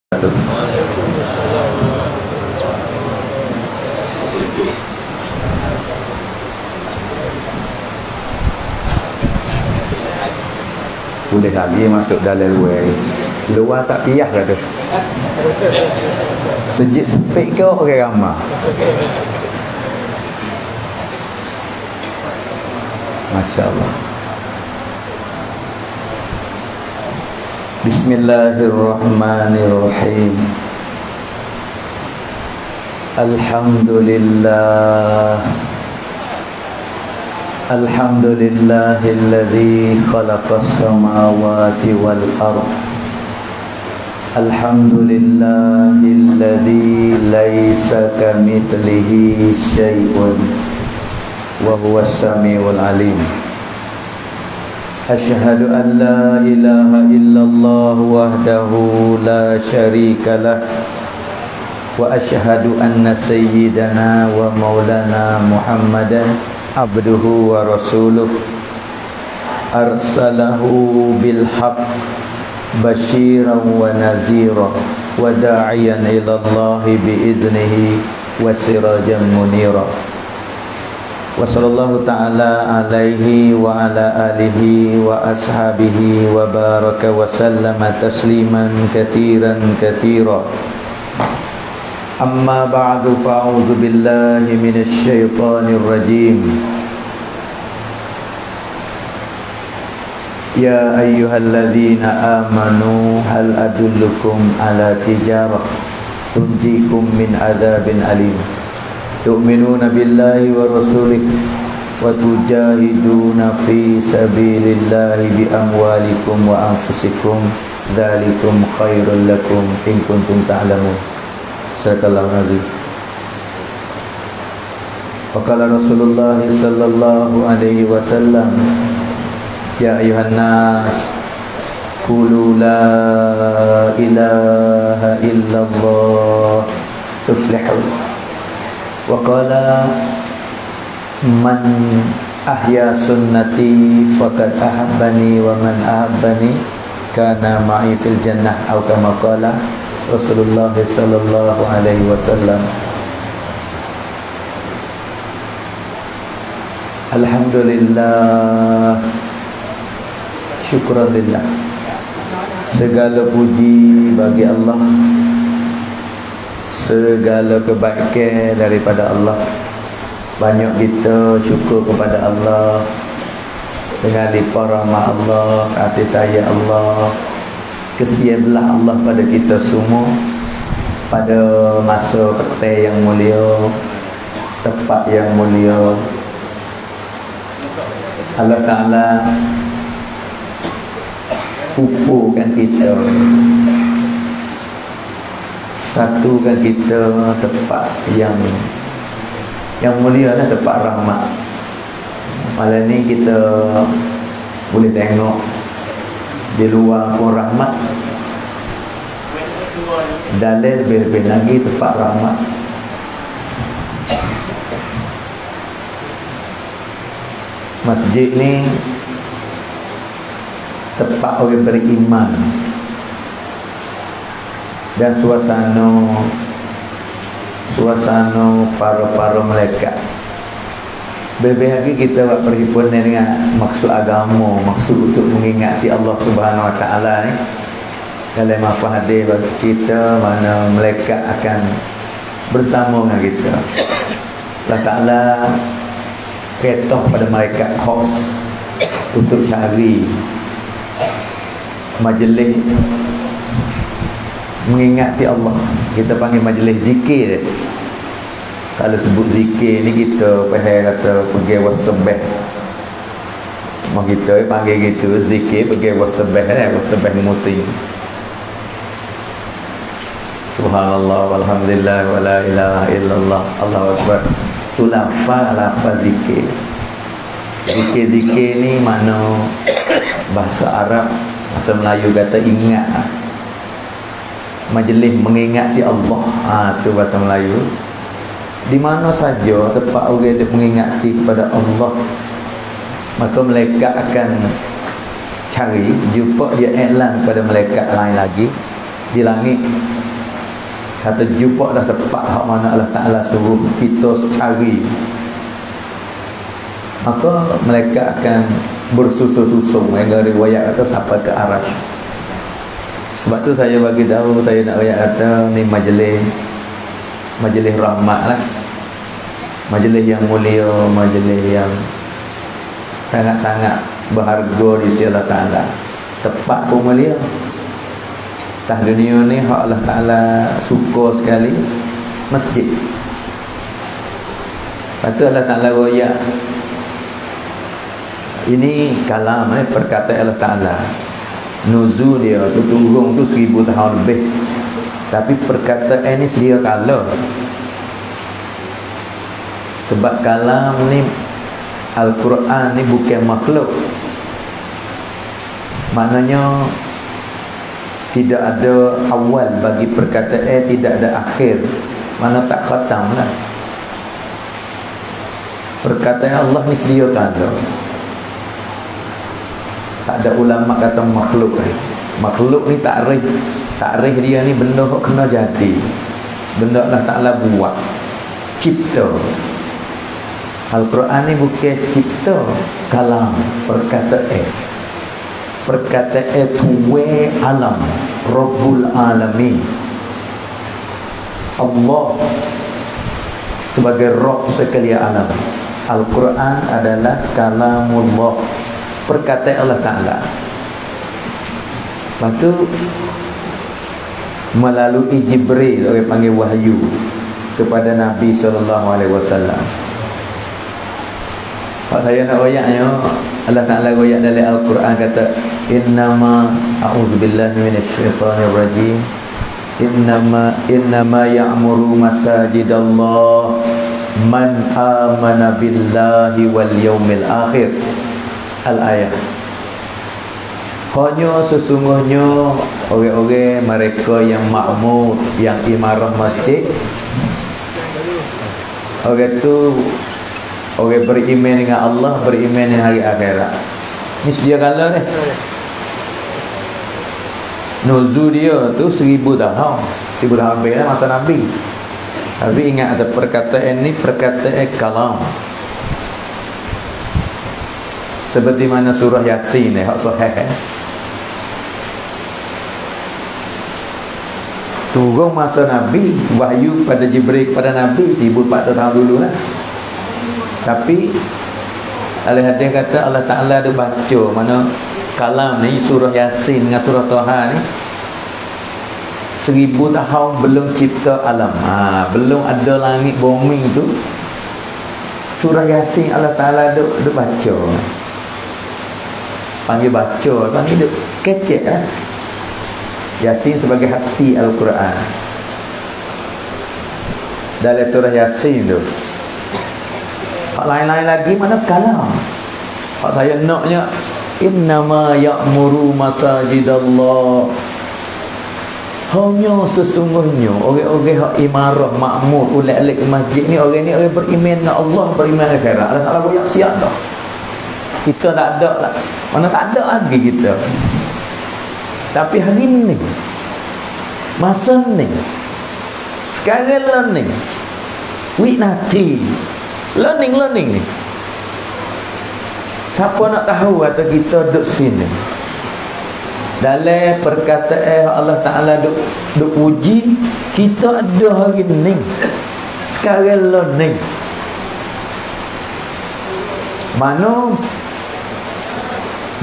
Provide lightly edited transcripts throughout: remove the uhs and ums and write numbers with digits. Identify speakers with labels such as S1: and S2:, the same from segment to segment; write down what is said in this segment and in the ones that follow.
S1: Boleh lagi masuk dalam luar tak piyah lah tu. Sejik sepik ke orang ramah. Masya Allah. Bismillahirrahmanirrahim. Alhamdulillah. Alhamdulillahilladzi khalaqas samawati wal ardh. Alhamdulillahilladzi laisa kamitslihi syai'un wa huwas samiul alim. Asyhadu an la ilaha illallah wahdahu la syarika lah wa asyhadu anna sayyidana wa maulana Muhammadan abduhu wa rasuluh arsalahu bil haqq basyiran wa nazira wa da'iyan ila Allah bi iznihi wa sirajan munira. Wa sallallahu ta'ala alaihi wa ala alihi wa ashabihi wa baraka wa sallama tasliman kathiran kathira. Amma ba'du, fa'udzu billahi minasy syaithanir rajim. Ya ayyuhalladzina amanu hal adullukum ala tijarah tunjikum min adzabin alim. Tu'minuna billahi wa rasulih wa tujahiduna fi sabilillahi bi amwalikum wa anfusikum dzalikum khairul lakum in kuntum ta'lamun. Sadaqallahu azim. Faqala Rasulullah sallallahu alaihi wasallam, ya ayuhan nas qulu la ilaha illallah tuflihu. Wa qala man ahya sunnati faqad ahabbani wa man ahabbani kana ma'i fil jannah, atau kama qala Rasulullah sallallahu alaihi wasallam. Alhamdulillah, syukran lillah, segala puji bagi Allah, segala kebaikan daripada Allah. Banyak kita syukur kepada Allah dengan limpah rahmat Allah, kasih sayang Allah, kesian belah Allah pada kita semua pada masa petang yang mulia, tempat yang mulia. Allah Ta'ala pupukkan kita, satukan kita tempat yang mulia lah, tempat rahmat. Malam ni kita boleh tengok di luar pun rahmat, dalil lebih lagi tempat rahmat. Masjid ni tempat orang beriman, dan suasana para malaikat. Lebih lagi kita buat perhimpunan dengan maksud agama, maksud untuk mengingati Allah Subhanahu Wa Taala ni. Dalam apa hadis kita mana malaikat akan bersama dengan kita. Allah Taala ketah pada malaikat khas untuk cari majlis mengingati Allah. Kita panggil majlis zikir. Kalau sebut zikir ni kita kata pergi wasbah. Mak kita panggil gitu, zikir pergi wasbah, wasbah musim. Subhanallah walhamdulillah wa la ilaha illallah Allahu akbar. Tu lafaz zikir. Zikir ni mana bahasa Arab, bahasa Melayu kata ingat. Majlis mengingati Allah, tu bahasa Melayu. Di mana saja tempat orang dia mengingati kepada Allah, maka malaikat akan cari, jumpa dia iklan kepada malaikat lain lagi di langit. Kata jumpa dah tepat hak mana Allah Ta'ala suruh kita cari, maka mereka akan bersusun-susun. Yang riwayat kata sampai ke Arash. Sebab tu saya bagi tahu, saya nak riwayat kata ni majlis rahmat lah, majlis yang mulia, majlis yang sangat-sangat berharga di sisi Allah Ta'ala. Tepat pun mulia. Tah dunia ni hak Allah Ta'ala suka sekali masjid. Lepas tu Allah Ta'ala royak, ini kalam, perkataan Allah Ta'ala. Nuzul dia tu turun tu 1000 tahun lebih, tapi perkataan ni sedia kala. Sebab kalam ni, Al-Quran ni bukan makhluk. Maknanya tidak ada awal bagi perkataan, tidak ada akhir. Mana tak khatam lah. Perkataan Allah ni sedia kala. Tak ada ulama kata makhluk ni. Makhluk ni takrif. Takrif dia ni benda kok kena jadi, benda Allah Ta'ala buat, cipta. Al-Quran ni bukan cipta, kalam, perkataan. Perkataan tuwe alam, Rabbul Alamin. Allah sebagai Rabb sekalian alam. Al-Quran adalah kalamullah, perkataan Allah Ta'ala. Lepas tu melalui Jibril, orang panggil wahyu kepada Nabi SAW. Pak saya nak royaknya, Allah Ta'ala royak dalam Al-Quran kata, innama a'udzubillahi minasyaitanirrajim, innama ya'muru masajidallah man amana billahi wal yawmil akhir. Al-ayat. Hanya sesungguhnya orang-orang mereka yang makmur, yang imarah masjid, orang tu orang beriman dengan Allah, beriman dengan hari akhirat. Ni sedia kala ni. Nuzul dia tu 1000 tahun. 1000 tahun lebih lah masa Nabi. Tapi ingat ada perkataan ni, perkataan kalam. Seperti mana surah Yasin ni, hak sahih turun masa Nabi, wahyu pada Jibril kepada Nabi 1400 tahun dulu lah. Tapi Al Hadis kata Allah Ta'ala ada baca mana kalam ni, surah Yasin dengan surah Taha ni 1000 tahun belum cipta alam. Belum ada langit bumi tu, surah Yasin Allah Ta'ala ada baca. Panggil baca, kan ni duk kecek lah. Yasin sebagai hati Al-Quran. Dalam surah Yasin tu, hak lain-lain lagi mana kalam. Hak saya naknya innama ya'muru masajidallah, hanya sesungguhnya orang-orang hak imarah makmur ulek-ulek masjid ni, orang ni orang beriman dengan Allah, beriman dengan akhirat. Allah Ta'ala royak siap dah. Kita tak ada lah. Mana tak ada lagi kita. Tapi hari ni, masa ni, sekarang ni, nanti learning ni, siapa nak tahu atau kita duduk sini dalam perkataan Allah Ta'ala duk puji kita ada hari ni, sekarang ni. Mana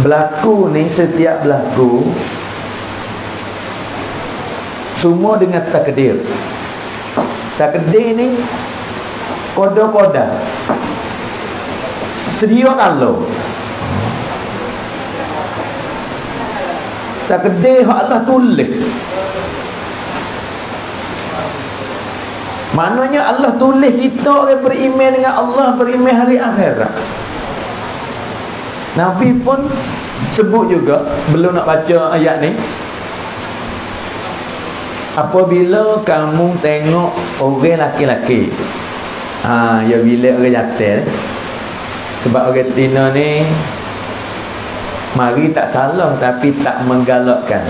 S1: berlaku ni, setiap berlaku semua dengan takdir. Takdir ni koda-koda sedia kalau takdir Allah tulis. Maknanya Allah tulis kita orang beriman dengan Allah, beriman hari akhirat. Nabi pun sebut juga, belum nak baca ayat ni, apabila kamu tengok orang laki-laki, ya bila orang jantan. Sebab orang Tina ni mari tak salah tapi tak menggalakkan.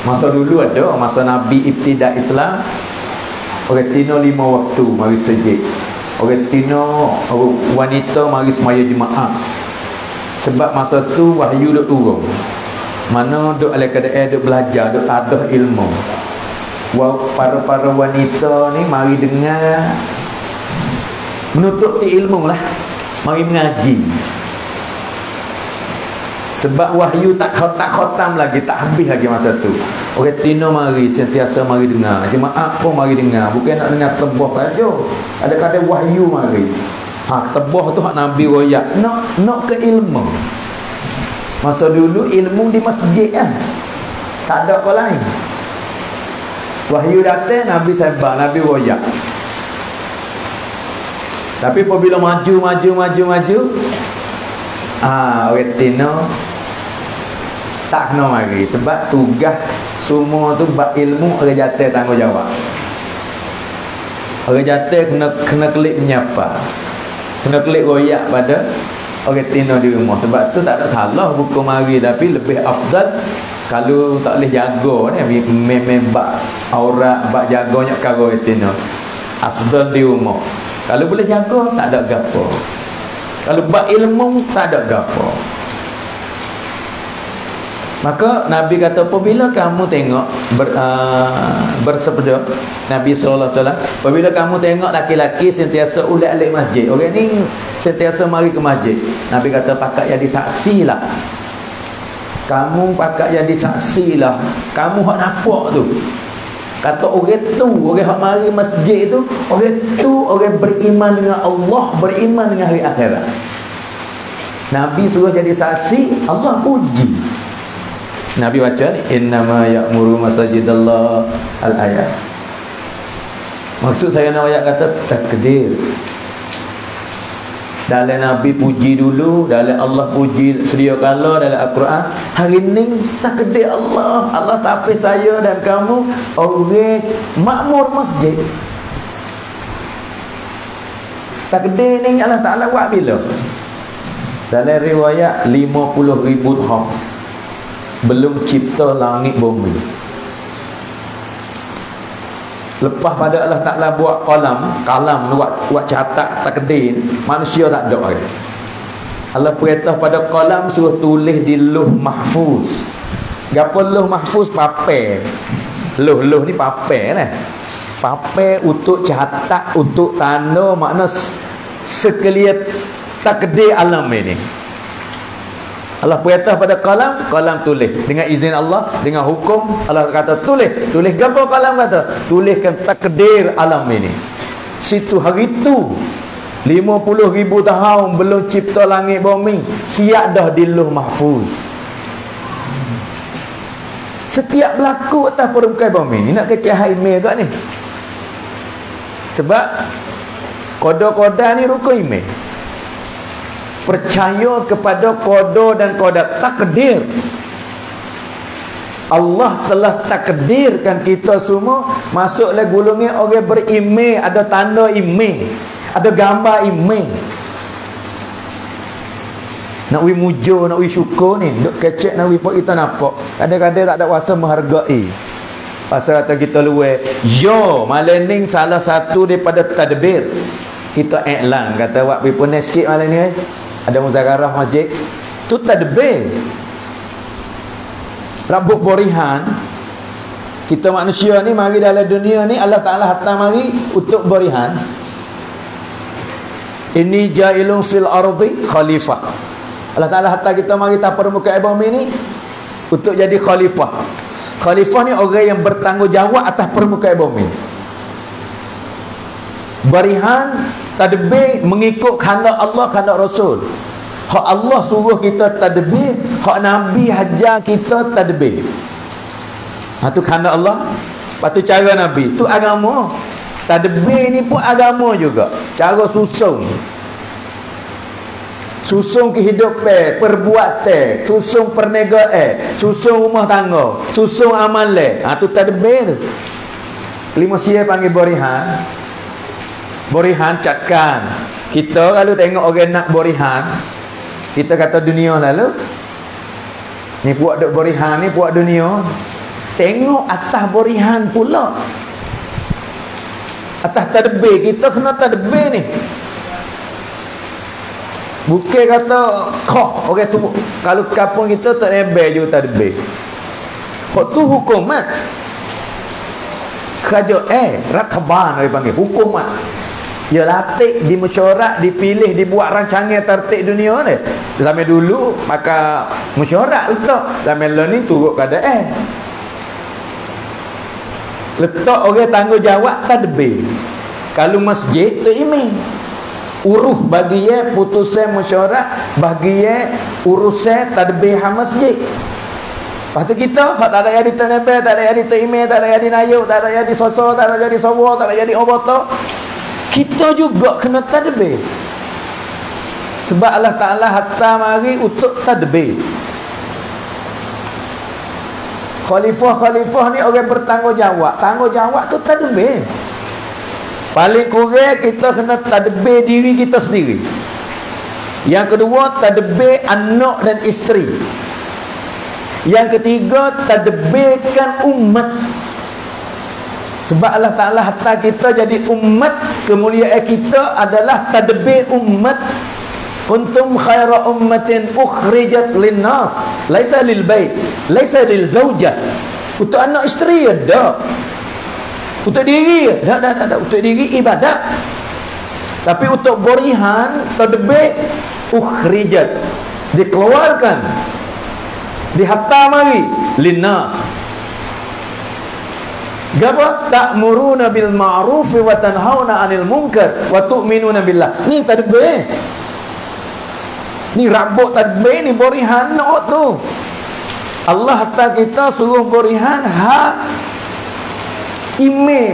S1: Masa dulu ada, masa Nabi ibtidak Islam, orang tino 5 waktu mari sejid. Orang tino wanita mari semaya jemaah. Sebab masa tu wahyu duk turun. Mana duk ala keadaan duk belajar, duk tadah ilmu. Para wanita ni mari dengar, menuntut ilmu lah, mari mengaji. Sebab wahyu tak khatam lagi, tak habis lagi masa tu. Orang tino mari sentiasa mari dengar, jemaah pun mari dengar, bukan nak dengar tebah saja. Ada kadang wahyu mari. Tebah tu hak Nabi royak, nak ke ilmu. Masa dulu ilmu di masjid kan, tak ada apa lain. Wahyu datang, Nabi sabar, Nabi royak. Tapi apabila maju orang tino tak kena mari. Sebab tugas semua tu bab ilmu orang jatuh tanggungjawab. Orang jatuh kena klik menyapa, kena klik royak pada orang tino di rumah. Sebab tu tak ada salah buku mari, tapi lebih afdal kalau tak boleh jaga ni, memang bab aurat, bab jaganya karo orang tino, afdal di rumah. Kalau boleh jaga tak ada gapo. Kalau bab ilmu tak ada gapo. Maka Nabi kata, apabila kamu tengok bersabda Nabi SAW, apabila kamu tengok laki-laki sentiasa ulat-alik masjid, orang ni sentiasa mari ke masjid, Nabi kata pakat jadi saksi lah. Kamu pakat jadi saksi lah. Kamu hak nampak tu, kata orang tu, orang hak mari masjid tu, orang beriman dengan Allah, beriman dengan hari akhirat. Nabi suruh jadi saksi, Allah puji. Nabi baca ni, innama ya'muru masajidallah al-ayat. Maksud saya nak ayat kata takdir. Dalam Nabi puji dulu, dalam Allah puji sedia kala dalam Al-Quran. Hari ni takdir Allah, Allah tapi saya dan kamu orang makmur masjid. Takdir ni Allah Ta'ala buat bila? Dalam riwayat 50,000 tahun belum cipta langit bumi. Lepas pada Allah Ta'ala buat kalam buat catat takdir, manusia tak ada lagi. Allah perintah pada kalam suruh tulis di Lauh Mahfuz. Gapo Lauh Mahfuz? Paper. Lauh ni paper lah. Paper untuk catat, untuk tanda, makna sekalian takdir alam ini. Allah perintah pada kalam tulis dengan izin Allah, dengan hukum Allah kata tulis gapo kalam kata tuliskan takdir alam ini. Situ hari tu 50,000 tahun belum cipta langit bumi, siap dah di Lauh Mahfuz. Setiap berlaku atas permukaan bumi ni nak kecah email kat ni. Sebab koda-koda ni rukun email. Percaya kepada koda dan koda takdir. Allah telah takdirkan kita semua masuklah golongan orang berimej, ada tanda imej, ada gambar imej. Nak wi mujo, nak wi syukur ni, duk kecek nak wi fok kita nampak. Kadang-kadang tak ada kuasa menghargai. Pasal kata kita luar, yo malam ni salah satu daripada tadbir. Kita iklan kata wak pi pun sikit malam ni. Ada muzakarah masjid, tu tadbir. Rabuk borihan. Kita manusia ni mari dalam dunia ni Allah Ta'ala hantar mari untuk borihan. Ini jailun fil ardi khalifah. Allah Ta'ala hantar kita mari tak permukaan bumi ni untuk jadi khalifah. Khalifah ni orang yang bertanggungjawab atas permukaan bumi. Barihan tadbir mengikut kehendak Allah, kehendak Rasul. Hak Allah suruh kita tadbir, hak Nabi ajar kita tadbir. Tu kehendak Allah. Lepas tu cara Nabi, tu agama. Tadbir ni pun agama juga. Cara susun kehidupan, perbuatan, susun perniagaan, susun rumah tangga, susun amalan. Tu tadbir. Lima sia panggil borihan. Borihan catkan. Kita kalau tengok orang nak borihan, kita kata dunia lalu. Ni buat duk borihan ni buat dunia. Tengok atas borihan pula. Atas tadbir kita kena tadbir ni. Bukan kata kau orang tu kalau kampung kita tak rebel je tadbir. Kok tu hukumat. Kerja rakaban dia panggil hukumat. Dia latih, dimesyuarat, dipilih, dibuat rancangan tertib dunia ni. Zaman dulu maka mesyuarat letak. Zaman lain ni turut keadaan. Letak orang tanggungjawab tadbir. Kalau masjid tu imam. Uruh bagi ye putusan mesyuarat, bagi ye urusan tadbir masjid. Lepas tu kita tak ada jadi tenebel, tak ada jadi imam, tak ada jadi nayuk, tak ada jadi sosok, tak ada jadi sawa, tak ada jadi obata. Kita juga kena tadbir. Sebab Allah Ta'ala hatta mari untuk tadbir. Khalifah-khalifah ni orang bertanggungjawab. Tanggungjawab tu tadbir. Paling kurang kita kena tadbir diri kita sendiri. Yang kedua, tadbir anak dan isteri. Yang ketiga, tadbirkan umat. Sebab Allah Ta'ala hatta kita jadi umat, kemuliaan kita adalah tadbir umat. Kuntum khaira ummatin ukhrijat linnas, laisa lil bait, laisa lil zaujah. Untuk anak isteri ada. Untuk diri ada. Untuk diri ibadat. Tapi untuk borihan tadbir ukhrijat, dikeluarkan, dihatta mari linnas. Gapa? Ta'muruna bil ma'ruf wa tanhauna 'anil munkar wa tu'minuna billah. Ni tadbir. Ni rabuk tadbir ni borihan nak tu. Allah hatta kita suruh borihan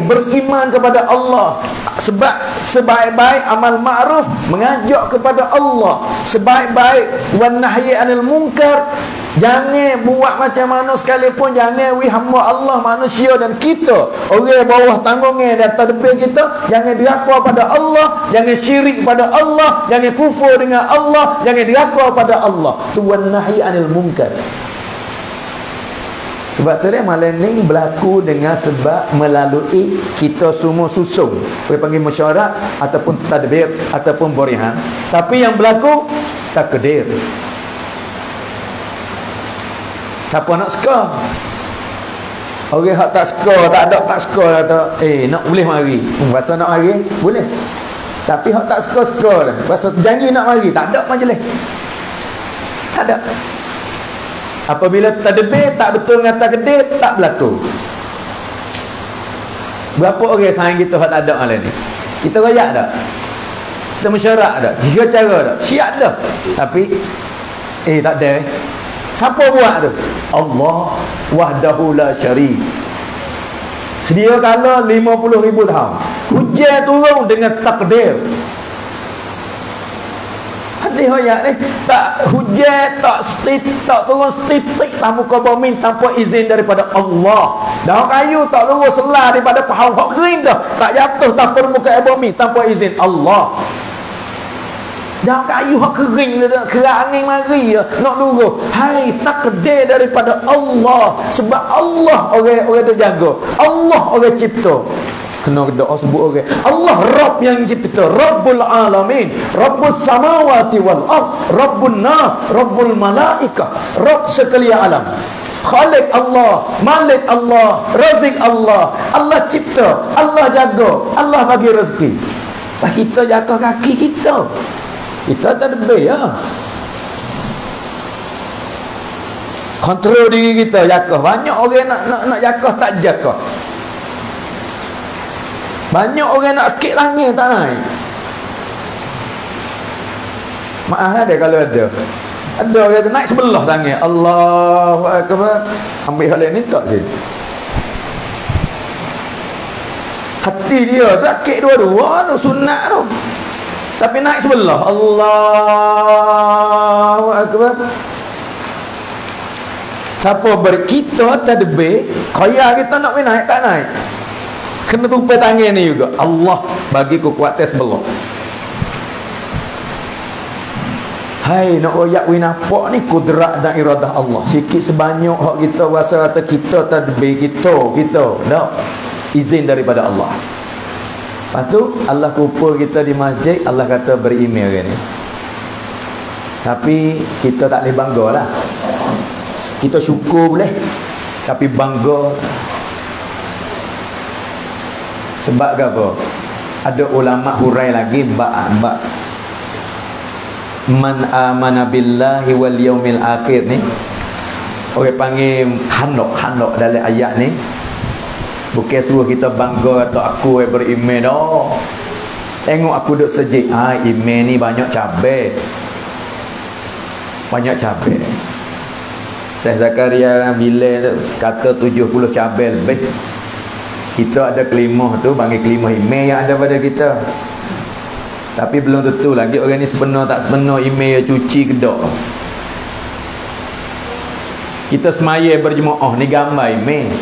S1: beriman kepada Allah. Sebab sebaik-baik amal ma'ruf mengajak kepada Allah. Sebaik-baik wan nahyi 'anil munkar, jangan buat macam mana sekalipun, jangan hamba Allah manusia dan kita orang bawah tanggungan dan tadbir kita, jangan dirapa pada Allah, jangan syirik pada Allah, jangan kufur dengan Allah, jangan dirapa pada Allah. Tu wan nahyi 'anil munkar. Sebab tu malam ni berlaku dengan sebab melalui kita semua susung. Boleh panggil mesyuarat ataupun tadbir ataupun borihan. Tapi yang berlaku takdir. Siapa nak suka? Orang hak tak suka, tak suka kata, nak boleh mari. Pasal nak mari, boleh. Tapi hak tak suka dah. Pasal janji nak mari, tak ada majlis. Tak ada. Apabila tadbir tak betul dengan takdir, tak berlaku. Berapa orang sayang kita hak tak ada malam ni? Kita rayak tak? Kita mesyuarat tak? Tiga cara tak? Siap dah. Tapi tak ada. Siapa buat tu? Allah wahdahu la syarik. Sedia kala 50,000 tahun. Hujan turun dengan takdir. Hadis ayat ni tak hujan, tak turun setitik tak muka bumi tanpa izin daripada Allah. Daun kayu tak turun selah daripada pohon hak kering dah, tak jatuh tanpa muka bumi tanpa izin Allah. Daun kayu hak kering dah, kerak angin mari nak turun. Hai, takdir daripada Allah. Sebab Allah orang terjaga. Allah orang cipta. Kena doa sebut orang. Allah Rabb yang cipta, Rabbul Alamin, Rabbus Samawati wal Ard, Rabbun Nas, Rabbul Malaikah, Rabb sekalian alam. Khalik Allah, Malik Allah, Razik Allah. Allah cipta, Allah jaga, Allah bagi rezeki. Tak kita jaga kaki kita. Kita tadbir ya. Kontrol diri kita jaga. Banyak orang nak jaga tak jaga. Banyak orang nak akik langit tak naik. Maaf ada kalau ada. Ada orang naik sebelah tangan. Allahu Akbar. Ambil hal ni tak sih. Hati dia tak akik dua-dua tu sunat tu. Tapi naik sebelah. Allahu Akbar. Siapa berkita tadbir, kaya kita nak naik tak naik. Kena tumpai tangan ni juga. Allah bagi kekuatan sebelah. Hai nak royak we nampak ni kudrat dan iradah Allah. Sikit sebanyak hak kita rasa kata kita tadbir kita dak izin daripada Allah. Lepas tu Allah kumpul kita di masjid, Allah kata beri-email kan ni. Tapi kita tak boleh bangga lah. Kita syukur boleh, tapi bangga sebab apa? Ada ulama hurai lagi bab man amana billahi wal yaumil akhir ni. Orang panggil khandok dalam ayat ni. Bukan suruh kita bangga atau aku beriman dah. Tengok aku duduk sejik. Iman ni banyak cabai. Banyak cabai. Syekh Zakaria bila kata 70 cabai lebih. Kita ada kelimah tu, panggil kelimah iman yang ada pada kita. Tapi belum tentu lagi orang ni sebenar tak sebenar email cuci kedok. Kita semaya berjemaah ni gambar email.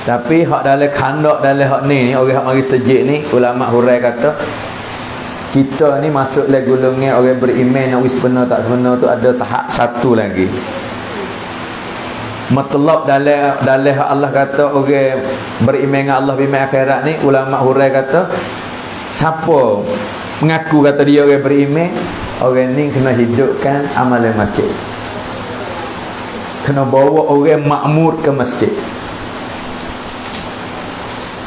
S1: Tapi hak dalam khandak dalam hak ni orang hak mari sejik ni ulama hurai kata kita ni masuk dalam golongan orang beriman nak sebenar tak sebenar tu ada tahap satu lagi. Matlab dalam Allah kata orang beriman dengan Allah bimbang akhirat ni ulama hurai kata siapa mengaku kata dia orang beriman, orang ni kena hidupkan amalan masjid, kena bawa orang makmur ke masjid.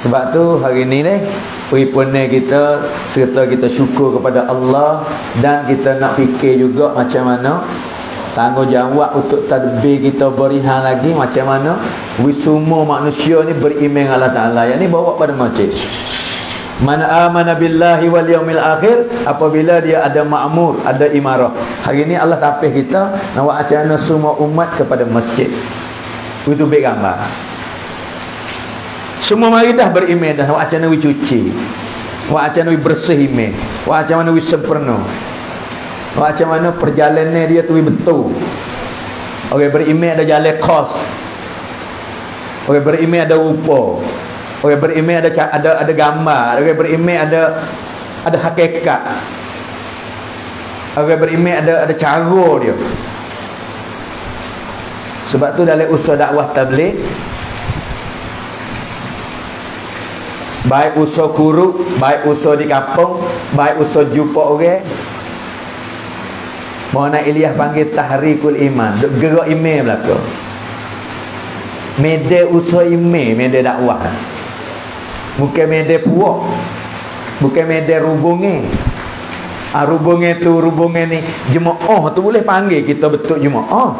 S1: Sebab tu hari ni perhimpunan kita serta kita syukur kepada Allah dan kita nak fikir juga macam mana tanggungjawab untuk tadbir kita berihan lagi macam mana semua manusia ni beriman Allah Ta'ala. Yang ni bawa pada masjid. Man amana billahi wal yaumil akhir, apabila dia ada makmur, ada imarah. Hari ni Allah tapih kita nak buat macam mana semua umat kepada masjid. Itu baik gambar. Semua mari dah beriman dah. Buat macam mana cuci, buat macam mana bersih iman, buat macam mana sempurna, macam mana perjalanan dia tu betul. Orang beriman ada jalan khas, orang beriman ada rupa, orang beriman ada gambar, orang beriman ada hakikat, orang beriman ada cara dia. Sebab tu dalam usaha dakwah tabligh, baik usaha kuruk, baik usaha di kampung, baik usaha jumpa orang, Maulana Ilyas panggil tahrikul iman, gerak iman belaka. Media usaha iman, media dakwah. Bukan media puak, bukan media rubungan. Rubungan ni jemaah tu boleh panggil kita betul jemaah.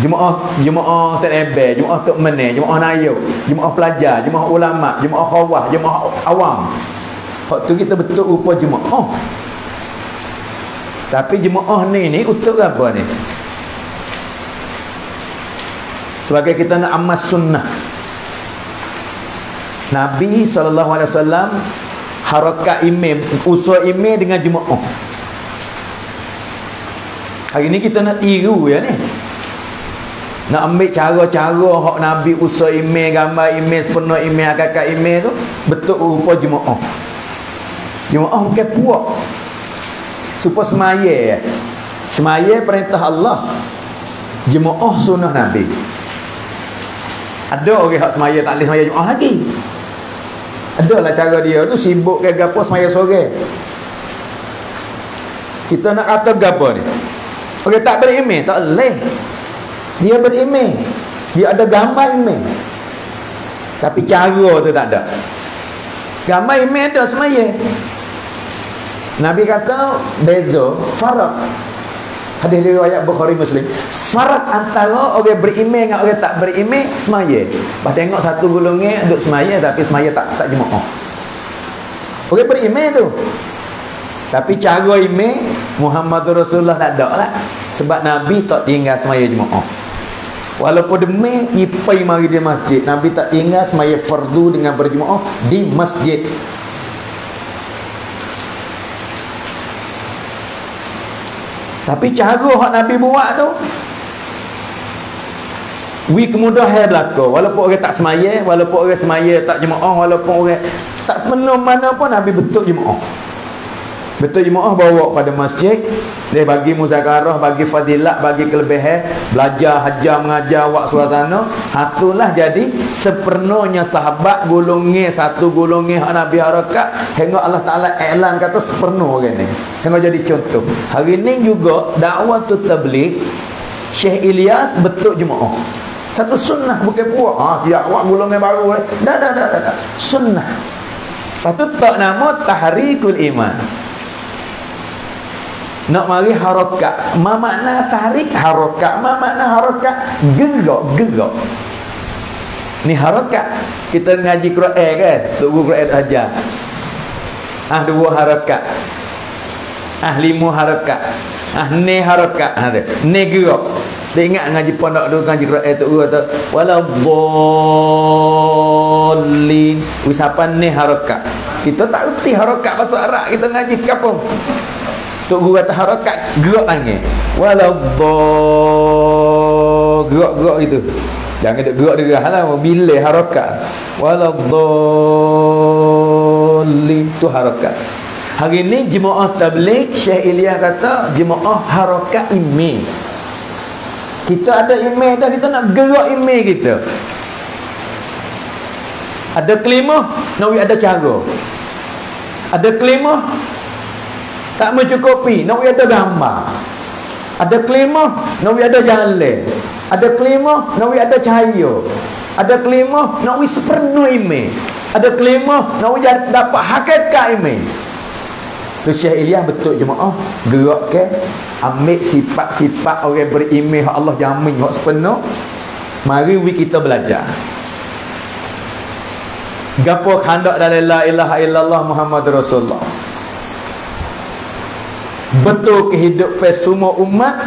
S1: Jemaah TNB, jemaah Tok Meneh, jemaah Nayuk, jemaah pelajar, jemaah ulama, jemaah khawah, jemaah awam. Hak tu kita betul rupa jemaah. Tapi jemaah ni untuk apa ni? Sebagai kita nak amal sunnah. Nabi SAW harakat imam, usaha imam dengan jemaah. Hari ni kita nak tiru ya ni. Nak ambil cara-cara hak Nabi usaha imam, gambar imam, sepenuh imam, akak imam tu betul rupa jemaah. Jemaah bukan puak. Supaya semaya perintah Allah, jemaah sunnah Nabi. Ada orang hak semaya tak boleh semaya jemaah lagi. Adalah cara dia tu sibuk ke gapo semaya sore. Kita nak kata gapo ni? Orang tak beriman tak boleh. Dia beriman, dia ada gambar iman, tapi cara tu tak ada. Gambar iman ada semaya. Nabi kata beza farak. Hadis riwayat Bukhari Muslim. Farak antara orang beriman dengan orang tak beriman semaya. Bah tengok satu golongan duduk semaya tapi semaya tak jemaah. Orang beriman tu. Tapi cara iman Muhammadur Rasulullah tak ada lah. Sebab Nabi tak tinggal semaya jemaah. Walaupun demi ipai mari di masjid, Nabi tak tinggal semaya fardu dengan berjemaah di masjid. Tapi cara hak Nabi buat tu kemudahan belaka. Walaupun orang tak semaya, walaupun orang semaya tak jemaah, walaupun orang Tak sepenuh mana pun Nabi bentuk jemaah. Betul jemaah bawa pada masjid, dia bagi muzakarah, bagi fadilat, bagi kelebihan, belajar, hajar, mengajar, wak suasana. Itulah jadi sepenuhnya sahabat golongi satu golongi Nabi harakat hingga Allah Taala iklan kata sepenuh orang ni. Hingga jadi contoh. Hari ni juga dakwah tabligh Syekh Ilyas betul jemaah. Satu sunnah bukan puak. Dia awak golongan baru. Dah. Sunnah. Patut tak nama tahrikul iman. Nak mari harakat. Ma makna tarik harakat? Ma makna harakat? Gerak. Ni harakat. Kita ngaji Quran kan? Tunggu Quran aja. 2 harakat. 5 harakat. Ni harakat. Ni gerak. Dia ingat ngaji pondok dulu ngaji Quran tu kata wala dhallin. Usapan ni harakat. Kita tak erti harakat bahasa Arab. Kita ngaji kapung. Tok guru kata harakat gerak tangan. Gerak itu. Jangan duk gerak derahlah bila harakat. Waladhdallin tu harakat. Hari ni jemaah tabligh Syekh Ilyas kata jemaah harakat email. Kita ada email dah, kita nak gerak email kita. Ada kelimah, nak ada cara. Ada kelimah tak mencukupi, nak ada gambar. Ada kelimah, nak ada jalan. Ada kelimah, nak ada cahaya. Ada kelimah, nak sepenuh email. Ada kelimah, nak dapat hakikat email. Tu Syekh Ilyas betul jemaah gerak ke ambil sifat-sifat orang berimej Allah jamin hak sepenuh. Mari kita belajar. Gapo khandak dalam la ilaha illallah Muhammad Rasulullah. Betul kehidupan semua umat,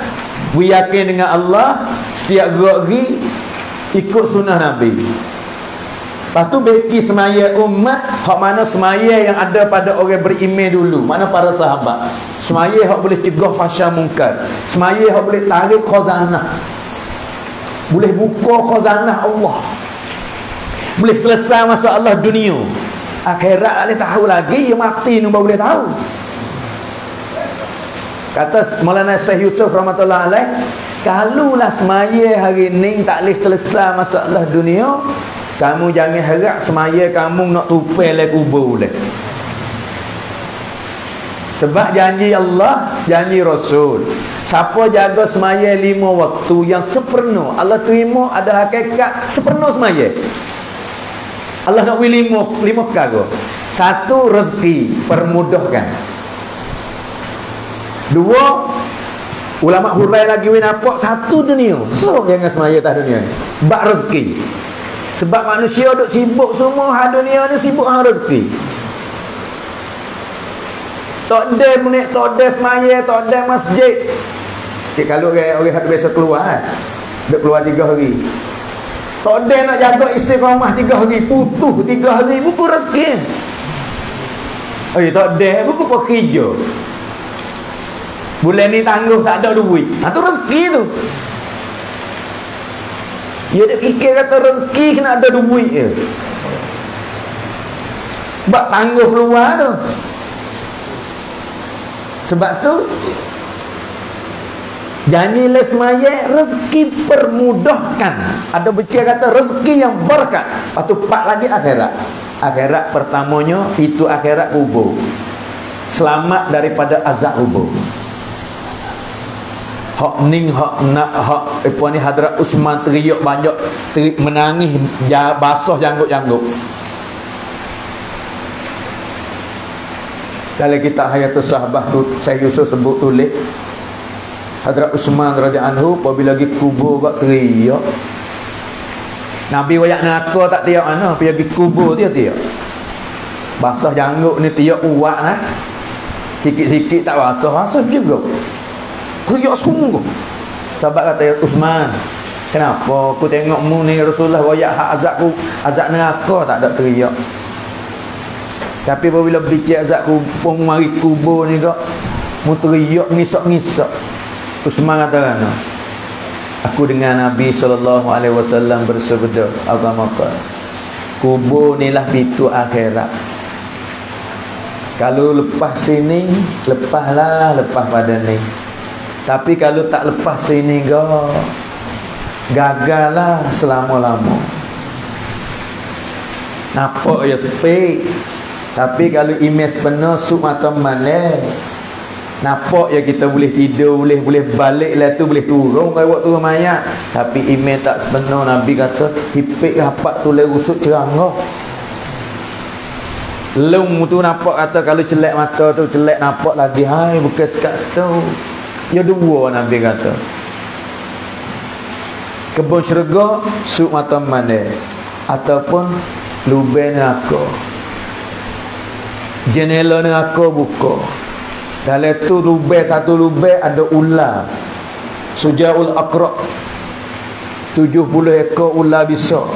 S1: we yakin dengan Allah, setiap gerak ikut sunnah Nabi. Lepas tu beki semaya umat, hak mana semaya yang ada pada orang beriman dulu, mana para sahabat. Semaya hak boleh cegah fahsya mungkar, semaya hak boleh tarik khazanah, boleh buka khazanah Allah, boleh selesai masalah dunia. Akhirat boleh tahu lagi, yang mati ni baru boleh tahu. Kata Maulana Syekh Yusuf rahmatullah alaih, kalulah semaya hari ni tak boleh selesai masalah dunia, kamu jangan harap semaya kamu nak tupai le kubur le. Sebab janji Allah, janji Rasul, siapa jaga semaya 5 waktu yang sepenuh, Allah terima, ada hakikat sepenuh semaya. Allah nak beri 5 perkara. 1, rezeki, permudahkan. 2, ulama hurai lagi nampak 1 dunia. So jangan semaya atas dunia ni. Bak rezeki. Sebab manusia duk sibuk semua hal dunia ni, sibuk hal rezeki. Tak ada menit, tak ada semaya, tak ada masjid. Okay, kalau orang biasa keluar duk keluar 3 hari. Tak ada nak jaga istiqamah 3 hari, putuh 3 hari, buku rezeki. Tak ada, buku pekerja. Bulan ni tangguh tak ada duit. Itu rezeki tu. Dia ada fikir kata rezeki kena ada duit je. Sebab tangguh keluar tu. Sebab tu janji lesmaya rezeki permudahkan. Ada baca kata rezeki yang berkat. Lepas tu 4 lagi akhirat. Akhirat pertamanya itu akhirat kubur. Selamat daripada azab kubur. Hak ning hak nak hak apa ni Hadrat Usman teriak banyak, menangis basah janggut-janggut. Dalam kitab Hayatus Sahabah tu Syekh Yusuf sebut tulis Hadrat Usman radhiyallahu anhu apabila pergi kubur buat teriak. Nabi wayak naka tak tiap mana, pergi kubur dia tiap. Basah janggut ni tiap uak nah. Sikit-sikit tak basah juga. Teriak sungguh. Sahabat kata Usman, kenapa aku tengokmu ni Rasulullah wayak hak azabku, azab neraka tak ada teriak. Tapi apabila bincang azab kubur, mari kubur ni kak mu teriak ngisak-ngisak. Usman kata kan, aku dengar Nabi SAW bersabda, apa maka kubur ni lah pintu akhirat. Kalau lepas sini, lepaslah, lepas pada ni. Tapi kalau tak lepas sini gagallah selama-lama. Nampak ya sepik. Tapi kalau imej penuh suk mata malam. Nampak ya kita boleh tidur, boleh balik lah tu, boleh turun kalau turun mayat. Tapi imej tak sepenuh. Nabi kata hipik rapat tu le rusuk cerangah. Lung tu nampak kata kalau celak mata tu celak nampak lagi. Hai bukan sekat tu. Ya dua Nabi kata. Kebun syurga suk mata mana ataupun lubang neraka. Jendela neraka buka. Dalam tu lubang, satu lubang ada ular. Sujaul Aqra. 70 ekor ular besar.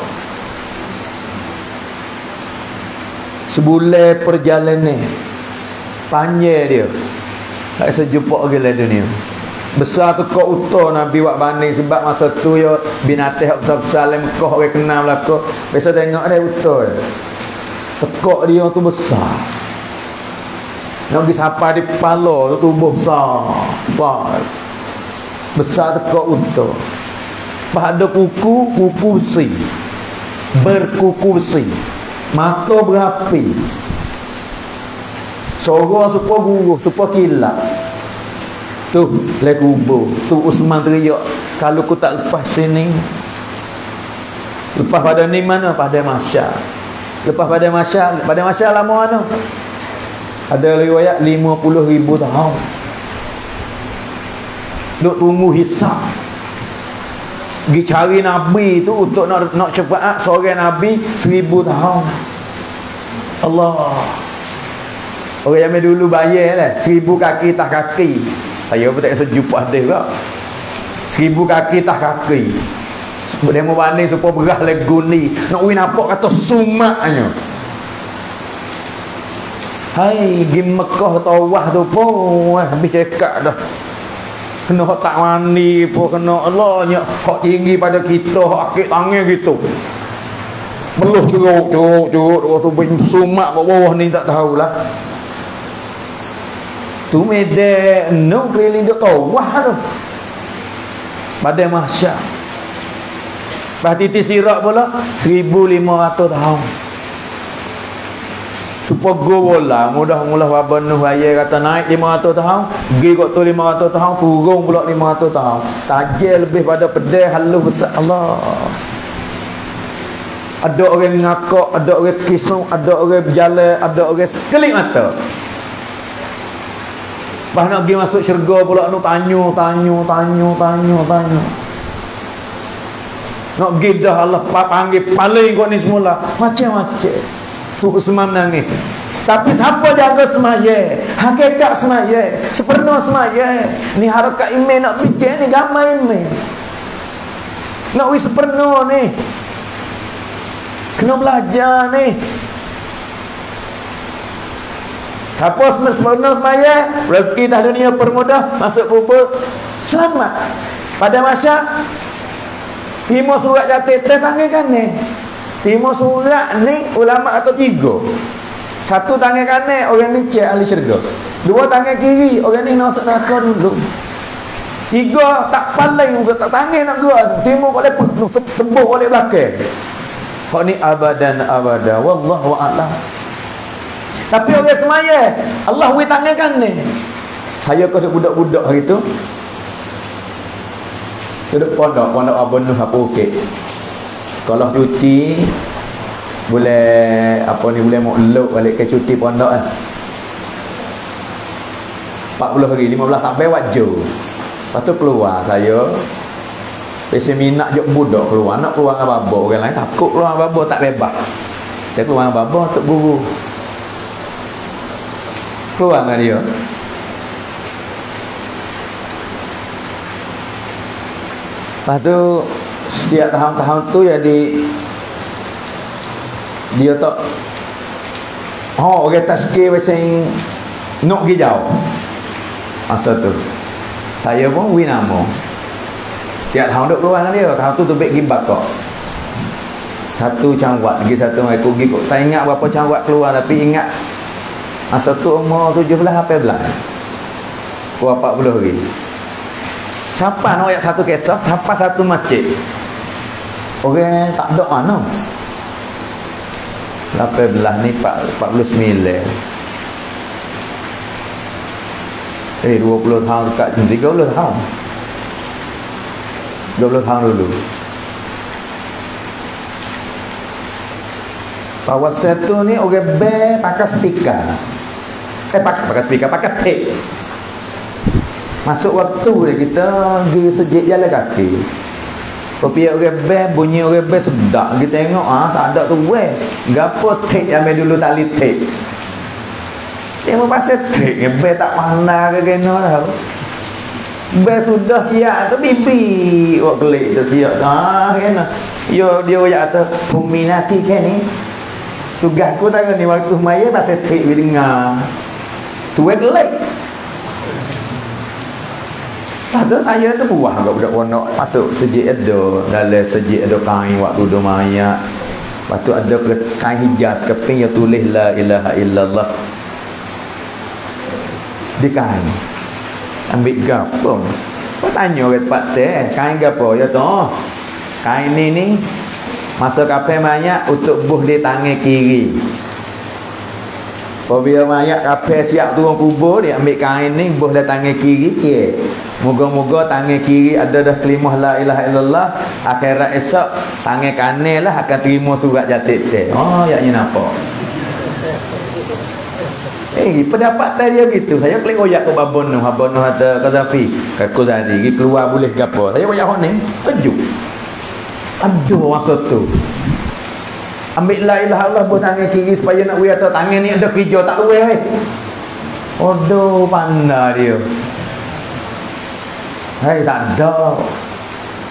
S1: Sebulan perjalanan panjang dia. Tak sejumpa lagi dalam dunia. Besar tu kau utuh Nabi buat banding. Sebab masa tu ya binatang besar-besar dalam Mekah orang kenal belaka. Biasa tengok dia utuh. Tekak dia tu besar. Nak pergi sapa di kepala tu tubuh besar. Besar tekak utuh. Pada kuku besi. Berkuku besi. Mata berapi. Suara supaya guruh, supaya kilat. Tu le kubur. Tu Usman teriak, kalau aku tak lepas sini. Lepas pada ni mana? Pada Masyar. Lepas pada Masyar lama mana? Ada riwayat 50,000 tahun. Duk tunggu hisab. Pergi cari Nabi tu untuk nak syafaat seorang Nabi 1000 tahun. Allah. Orang yang dulu bayar lah 1000 kaki tak kaki. Saya pun tak sejumpa hadis juga. 1000 kaki tak kaki. Dia mau banding supaya berah lagu ni. Nak win nampak kata sumaknya. Hai, pergi Mekah tawah tu pun habis cekak dah. Kena hak tak mandi pun kena Allah nya hak tinggi pada kita, hak akik tangan gitu. Beluh curuk tu sumak kat bawah ni tak tahulah. Tu medan no keliling duk tawah tu. Pada Masyar. Titi Sirak pula 1500 tahun. Supaya bola mudah-mudah Baba Nuh ayat kata naik 500 tahun, pergi kat tu 500 tahun, turun pula 500 tahun. Tajam lebih pada pedai halus besar Allah. Ada orang ngakak, ada orang kisung, ada orang berjalan, ada orang sekelip mata. Lepas nak pergi masuk syurga pula nak tanya. Nak pergi dah Allah panggil paling kau ni semula. Macam-macam. Tu Usman nangis. Tapi siapa jaga semaya? Hakikat semaya. Sepenuh semaya. Ni harakat iman nak fikir ni gamai iman. Nak wis sepenuh ni. Kena belajar ni. Siapa sepenuh semaya? Rezeki dah dunia permudah. Masuk kubur. Selamat. Pada masa timur surat jatuh tangan kan ni. Timur surat ni ulama atau 3. Satu tangan kanan orang ni cek ahli syurga. 2 tangan kiri orang ni nak masuk neraka dulu. 3 tak paling juga tak tangan nak gua. Timur boleh tembus boleh belakang. Kau ni abadan abada wallahu a'lam. Tapi orang semaya Allah wi tangan kanan. Saya ke budak-budak hari tu duduk pondok Abang Nuh apa okey. Kalau cuti boleh boleh mau elok balik ke cuti pondok kan. 40 hari 15 sampai wajo. Lepas tu keluar saya. Pesi minat jok budak keluar, nak keluar dengan baba. Orang lain takut keluar dengan baba tak bebas. Dia keluar dengan baba untuk guru. Keluar dengan dia. Lepas tu setiap tahun-tahun tu jadi dia tak orang tazkir pasal nak pergi jauh. Masa tu saya pun win nama. Tiap tahun duk keluar dengan dia. Tahun tu baik pergi Bakar. Satu cangwat lagi satu aku pergi kok tak ingat berapa cangwat keluar tapi ingat Masa tu umur 17-18. Kurang 40 hari. Siapa nak ayat satu kisah, siapa satu masjid. Orang tak ada mana. 18 ni 49. 20 tahun dekat 30 tahun. 20 tahun dulu. Kawasan tu ni orang pakai speaker. Pakai speaker, pakai tape. Masuk waktu dia kita pergi sejik jalan kaki. Kopi orang bunyi orang sedap. Kita tengok tak ada tu weh. Gapo tape ambil dulu tali tape. Tengok pasal tape bel tak mana ke kena dah. Bel sudah siap tu bibi wak kelik tu siap. Kena. Yo dia ya tu peminati kan ni. Tugas aku tangan ni waktu maya pasal tape dengar. Tu weh kelik. Ada saya tu buah kat budak pondok masuk sejik ada dalam sejik ada kain waktu duduk mayat. Lepas tu ada kain hijaz keping yang tulis la ilaha illallah di kain. Ambil gapo? Kau tanya kat pak teh, kain gapo? Ya tu. Kain ni masuk kapal mayat untuk buh di tangan kiri. Apabila mayat kapal siap turun kubur, dia ambil kain ni buh di tangan kiri ke. Moga-moga tangan kiri ada dah kalimah la ilaha illallah, akhirat esok tangan kanan lah akan terima surat jatuh teh. Yaknya nampak. Pendapat dia gitu. Saya klik oyak ke babon ada Qazafi, ke Qazadi, keluar boleh gapo. Saya oyak ni, sejuk. Aduh masa tu. Ambil la ilaha illallah buat tangan kiri supaya nak wei atas tangan ni ada kerja tak wei. Odoh pandai dia. Hai tak ada.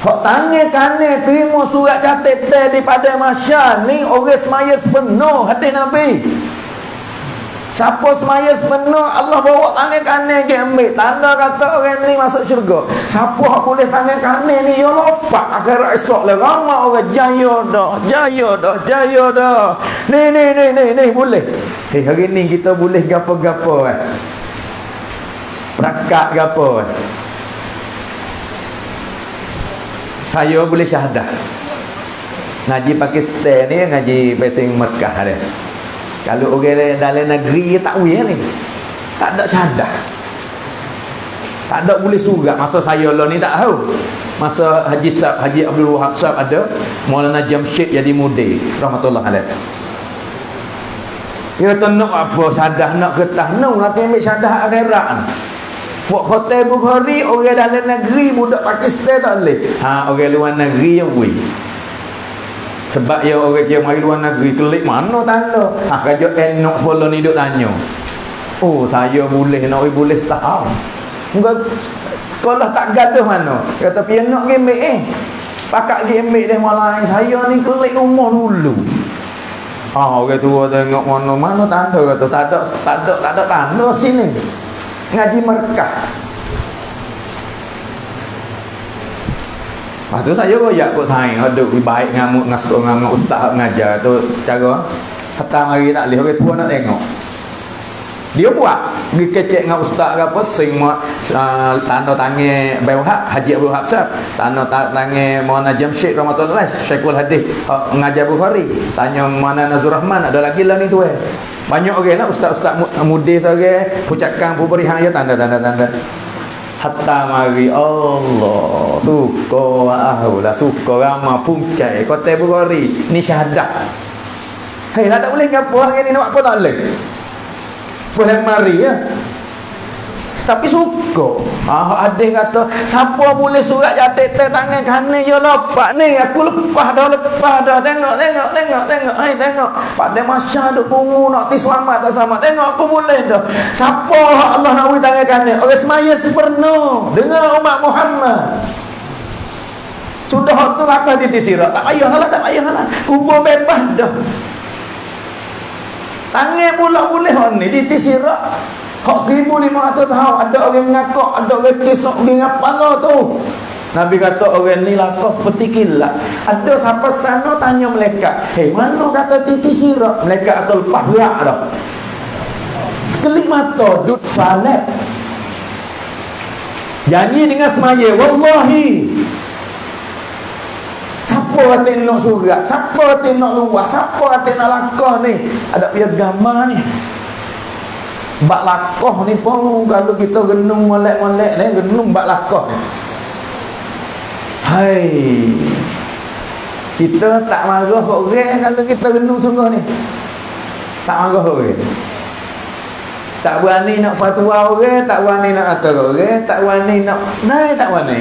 S1: Hak tangan kanan terima surat catat daripada masyar ni orang semaya sepenuh hadis Nabi. Siapa semaya sepenuh Allah bawa tangan kanan ke ambil tanda kata orang ni masuk syurga. Siapa hak boleh tangan kanan ni ya lopak akhirat esok lah ramai orang jaya dah. Ni boleh. Hari ni kita boleh gapo-gapo Prakat gapo Saya boleh syahadah. Ngaji Pakistan ni, ngaji bahasa Mekah dia. Kalau orang dalam negeri tak boleh ni. Tak ada syahadah. Tak ada boleh surat. Masa saya lah ni tak tahu. Masa Haji Abdul Wahab Sab ada, Maulana Jamshid jadi mudi rahmatullah alaih. Dia kata nak apa syahadah nak ketah. Nanti ambil syahadah akhirat. Fuk Hotel Bukhari orang dalam negeri budak Pakistan tak boleh. Orang luar negeri yang boleh. Sebab ya orang yang mari luar negeri kelik mana tanda. Kerja enok sebelum ni duk tanya. Saya boleh nak boleh setahun. Kalau tak gaduh mana. Kata pian nak gembek pakak gembek dia malai saya ni kelik umur dulu. Orang tua tengok mana tanda kata tak ada tanda sini. Ngaji Mekah. Lepas tu saya royak kot saya duduk baik ngamuk ngamuk ustaz mengajar tu cara petang hari tak boleh orang tua nak tengok. Dia buat pergi kecek dengan ustaz ke apa sing tanda tangan Wahab Haji Abdul Wahab Sab, tanda tangan Maulana Jamshid rahmatullah Syekhul Hadis mengajar Bukhari, tanya mana Nazur Rahman, ada lagi lah ni tu banyak orang lah ustaz-ustaz mudi seorang pucakan pemberi hanya tanda hatta mari Allah suka ramah puncai kota Bukhari ni syahadah. Hei lah tak boleh ngapa hari ni nak apa tak boleh. Boleh mari ya. Tapi suka. Ada kata siapa boleh surat jatuh tangan kanan ya lopak ni aku lepas dah tengok. Hai tengok. Pada masa duk pungu nak ti selamat tak selamat. Tengok aku boleh dah. Siapa Allah nak beri tangan kanan? Orang semaya sepenuh dengan umat Muhammad. Sudah tu lapar di sirat. Tak payahlah. Kubur bebas dah. Tangan pula boleh ni di sirat. Hak 1500 tahun ada orang ngakak, ada orang kisah pergi ngapala tu. Nabi kata orang ni lakas seperti kilat. Ada siapa sana tanya malaikat, mana kata titi sirat? Malaikat kata lepas gerak dah. sekelip mata duduk salat. Janji dengan semaya, wallahi. Siapa kata nak surat? Siapa kata nak luah? Siapa kata nak lakah ni? Ada pihak agama ni. Bak lakah ni pun kalau kita genung molek-molek ni, genung bak lakah ni. Hai. Kita tak marah orang kalau kita genung sungguh ni. Tak marah orang. Tak berani nak fatwa orang, tak berani nak atur orang, tak berani nak tak berani.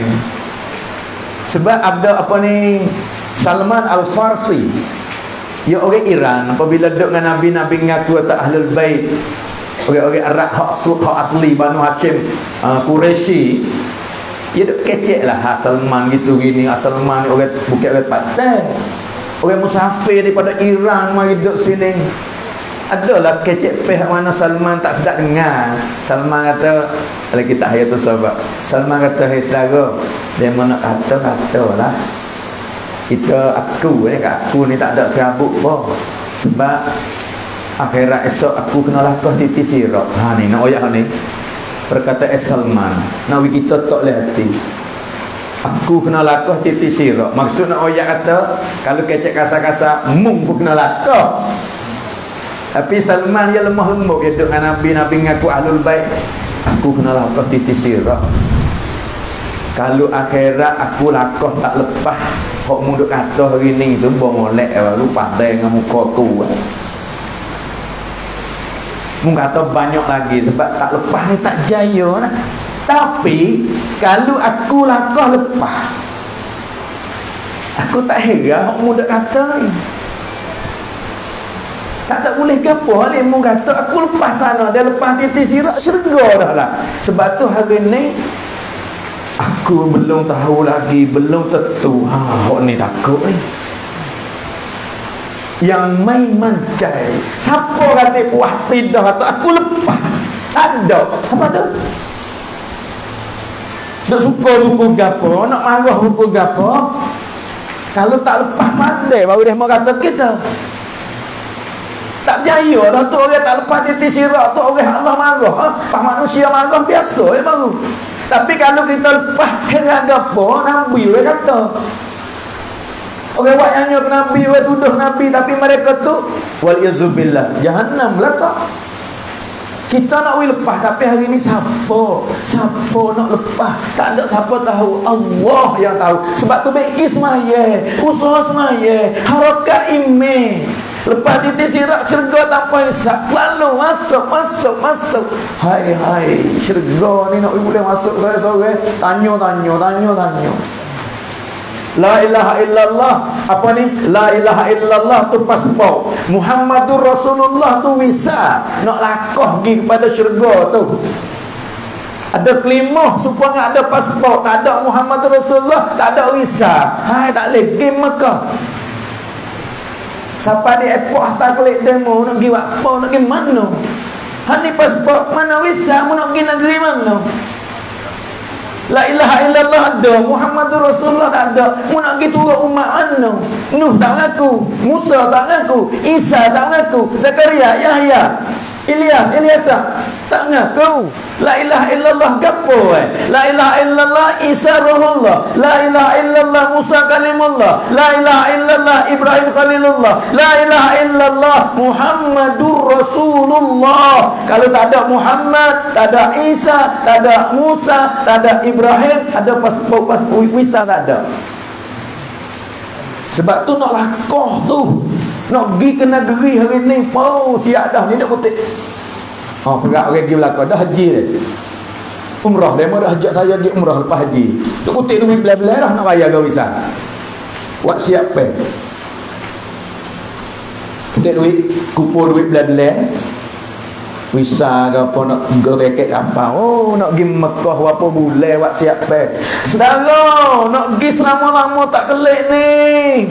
S1: Sebab ada apa ni, Salman Al-Farsi, dia orang Iran. Apabila duduk dengan Nabi ngaku tak Ahlul Bait, orang-orang Arab hak asli Banu Hashim, Quraisy, dia duk kecek lah Salman gitu gini. Salman ni orang bukan orang Patah, orang musafir daripada Iran mari duduk sini. Adalah kecek peh mana Salman tak sedap dengar. Salman kata, kalau kita ayat tu sahabat, Salman kata, hei saudara, dia mana kata lah, aku ni tak ada serabut pun. Sebab akhirat esok aku kena lakah titi sirap. Ni nak oyak ni perkataan Salman, nak kita tak boleh hati. Aku kena lakah titi sirap. Maksud nak oyak kata, kalau kecek kasar-kasar mung pun kena lakah. Tapi Salman dia lemah lembut, dia duduk dengan Nabi ngaku Ahlul Bait. Aku kena lakah titi sirap. Kalau akhirat aku lakah tak lepas, kok mu duk kata hari ni tu molek baru pandai dengan muka aku. Mu kata banyak lagi sebab tak lepas ni tak jaya lah. Tapi kalau aku lakah lepas, aku tak heran kok mu duk kata ni. Tak ada boleh gapo ni mu kata aku lepas sana, dia lepas titi sirap syurga dah lah. Sebab tu hari ni aku belum tahu lagi, belum tentu. Hak ni takut ni. Yang main mancai. Siapa kata puas tidak kata aku lepas? Tak ada. Apa tu? Nak suka buku gapo, nak marah buku gapo. Kalau tak lepas pandai baru dia mau kata kita. Tak jaya dah tu orang tak lepas titi sirap tu orang Allah marah. Pak manusia marah biasa baru. Tapi kalau kita lepas heran gapo, Nabi we kata. Orang buat yang ke Nabi we tuduh Nabi, tapi mereka tu wal yazubillah jahannam lah tak. Kita nak lepas, tapi hari ni siapa nak lepas? Tak ada siapa tahu, Allah yang tahu. Sebab tu baik semaya, usaha semaya, harakat ime. Lepas titi sirap syurga tanpa hisap, selalu masuk. Hai syurga ni nak boleh masuk sore-sore, tanya. La ilaha illallah. Apa ni? La ilaha illallah tu pasport. Muhammadur Rasulullah tu visa. Nak lakah pergi kepada syurga tu. Ada kelimah supaya ada pasport, tak ada Muhammadur Rasulullah, tak ada visa. Hai tak boleh pergi Mekah. Sampai di airport hantar kelik demo, nak pergi apa, nak pergi mana? Hani pasport mana visa, nak pergi negeri mana? La ilaha illallah ada, Muhammadur Rasulullah tak ada. Mu nak pergi turun umat mana? Nuh tak mengaku, Musa tak mengaku, Isa tak mengaku, Zakaria, Yahya, Ilyas tak mengaku. La ilaha illallah gapo La ilaha illallah Isa Ruhullah, la ilaha illallah Musa kalimullah, la ilaha illallah Ibrahim khalilullah, la ilaha illallah Muhammadur Rasulullah. Kalau tak ada Muhammad, tak ada Isa, tak ada Musa, tak ada Ibrahim, ada pasport visa tak ada. Sebab tu nak lakah tu, nak pergi ke negeri hari ni, siap dah ni nak kutip. Perak orang pergi belakang dah haji dia. Umrah dia mau dah hajat saya pergi umrah lepas haji. Tu kutip duit belah-belah dah nak bayar ke visa. Buat siap pen. Kutip duit, kupur duit belah-belah. Visa ke apa nak gereket apa. Nak pergi Mekah berapa bulan buat siap pen. Saudara, nak pergi selama-lama tak kelik ni.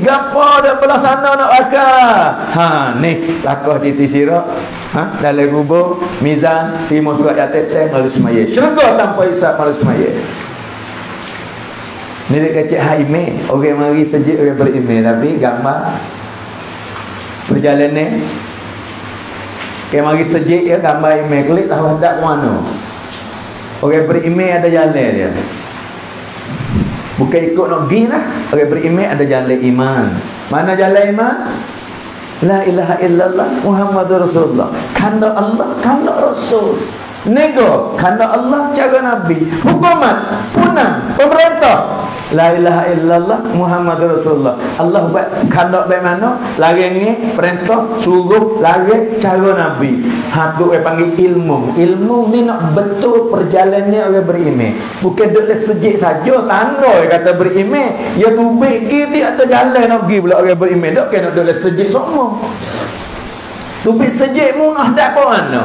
S1: Gapo dah belah sana nak bakar. Ni lakah titi sirap. Dalam kubur, mizan, timur surat yateteh, malu semaya. Syurga tanpa hisap, malu semaya. Ni dia kecik haime. Orang mari sejik, orang berime. Tapi gambar perjalanan Kayak mari sejik ya gambar email klik tahu tak mana. Orang beremail ada jalan dia. Bukan ikut nak pergi lah. Orang beremail ada jalan iman. Mana jalan iman? La ilaha illallah Muhammadur Rasulullah. Kanda Allah, kanda Rasul. Nego, kanda Allah, cara Nabi. Hukumat, punang, pemerintah. La ilaha illallah Muhammadur Rasulullah. Allah buat kanda dari mana? Lari ni perintah, suruh, lari cara Nabi. Aku panggil ilmu. Ilmu ni nak betul perjalanannya orang beriman. Bukan duduk sejik saja tanda kata beriman. Ya tubik pergi ada jalan nak pergi pula orang beriman. Tak kena duduk sejik semua. Tubik sejik mu nak ada apa mana?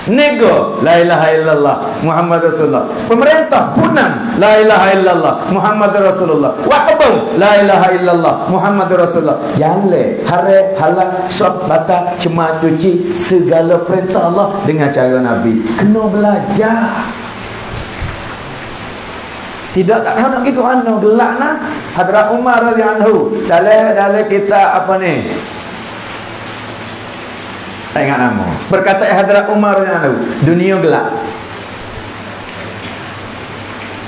S1: Nego, la ilaha illallah Muhammad Rasulullah. Pemerintah punang, la ilaha illallah Muhammad Rasulullah. Waqabung, la ilaha illallah Muhammad Rasulullah. Jale, hare, halal, sop, bata, cema, cuci, segala perintah Allah dengan cara Nabi. Kena belajar. Tidak tak tahu nak pergi ke mana, gelak nah. Hadrat Umar radhiyallahu dalam kita apa ni? Tak ingat nama. Berkata Hadrat Umar radhiyallahu, dunia gelap.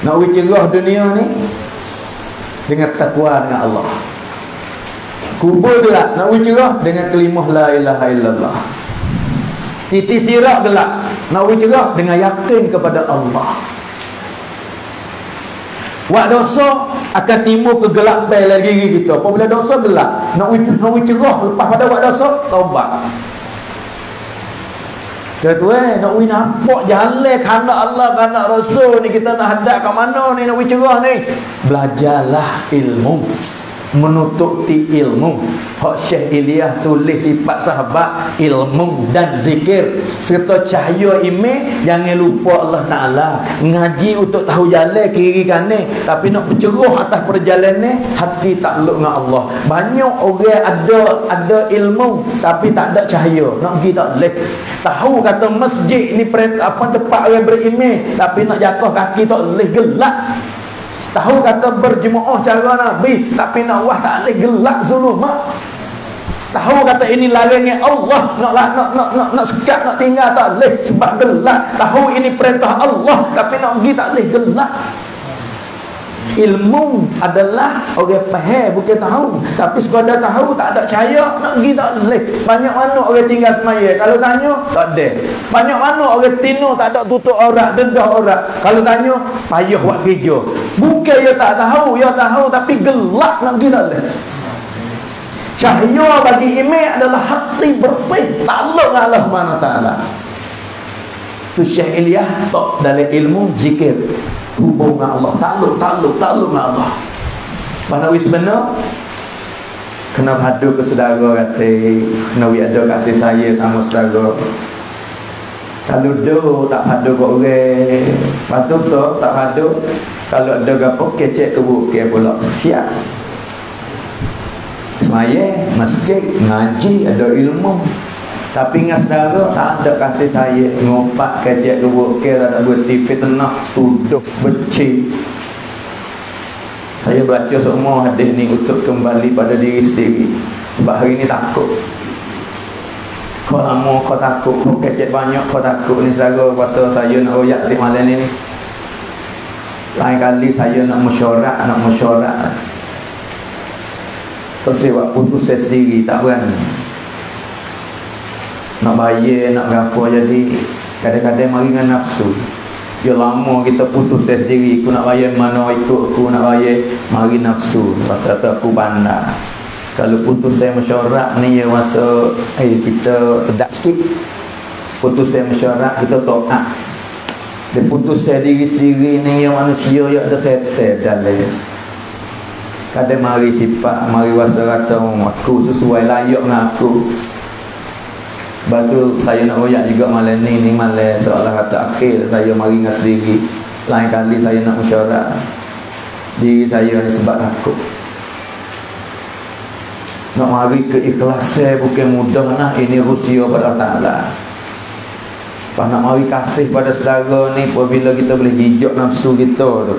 S1: Nak cerah dunia ni dengan takwa dengan Allah. Kubur gelap, nak cerah dengan kalimah la ilaha illallah. Titi sirak gelap, nak cerah dengan yakin kepada Allah. Wak dosa akan timbul kegelapan dalam diri kita. Apabila dosa gelap, nak cerah lepas pada wak dosa, taubat. Tuan-tuan, nak nampak jalan kerana Allah, kerana Rasul ni, kita nak hadap kat mana ni, nak cerah ni. Belajarlah ilmu, menututi ilmu. Hak Syekh Ilyas tulis sifat sahabat ilmu dan zikir serta cahaya iman. Jangan lupa Allah Ta'ala. Ngaji untuk tahu jalan kiri kanan, tapi nak bercerah atas perjalanan hati takluk dengan Allah. Banyak orang ada ilmu tapi tak ada cahaya, nak pergi tak boleh. Tahu kata masjid ni apa tempat orang beriman, tapi nak jatuh kaki tak boleh, gelap. Tahu kata berjemaah cara Nabi, tapi nak wah tak boleh, gelap zulumat. Tahu kata ini larangan Allah, nak sekat, nak tinggal tak boleh sebab gelap. Tahu ini perintah Allah, tapi nak pergi tak boleh, gelap. Ilmu adalah orang faham, bukan tahu. Tapi sekadar tahu tak ada cahaya, nak pergi tak boleh. Banyak mana orang tinggal semaya, kalau tanya tak ada. Banyak mana orang tino tak ada tutup aurat, dedah aurat, kalau tanya payah buat kerja. Bukan dia tak tahu, dia tahu tapi gelap, nak pergi tak boleh. Cahaya bagi iman adalah hati bersih, takluk dengan Allah Subhanahu Wa Taala. Tu Syekh Ilyas tok dalam ilmu zikir, hubung dengan Allah, takluk dengan Allah. Mana wis benar kena padu ke saudara kata, kena ada kasih sayang sama saudara. Kalau do tak padu ke orang, patu so tak padu, kalau ada gapo kecek ke bukit pula siap. Semaya, masjid, ngaji, ada ilmu. Tapi dengan saudara tak ada kasih sayang, ngopak kecek ke bukit, tak ada buat fitnah, tuduh, benci. Saya baca semua hadis ni untuk kembali pada diri sendiri. Sebab hari ni takut. Kau lama kau takut, kau kecek banyak kau takut ni saudara. Pasal saya nak royak di malam ni. Lain kali saya nak mesyuarat. Tak saya buat putus saya sendiri, tak berani. Nak bayar, nak berapa, jadi kadang-kadang mari dengan nafsu. Ya lama kita putus saya sendiri, aku nak bayar mana ikut aku, nak bayar mari nafsu. Pasal tu aku bandar. Kalau putus saya mesyuarat ni, ya masa kita sedap sikit. Putus saya mesyuarat, kita taat. Dia putus saya diri sendiri ni, yang manusia yang ada setel dalam. Kadang mari sifat, mari rasa kata aku sesuai layak dengan aku. Lepas tu saya nak royak juga malam ni malam seolah kata akhir saya mari dengan sendiri. Lain kali saya nak mesyuarat diri saya ni sebab takut. Nak mari keikhlasan bukan mudah nah, ini rusia pada Allah Ta'ala. Lepas nak mari kasih pada saudara ni, apabila kita boleh hijau nafsu kita tu.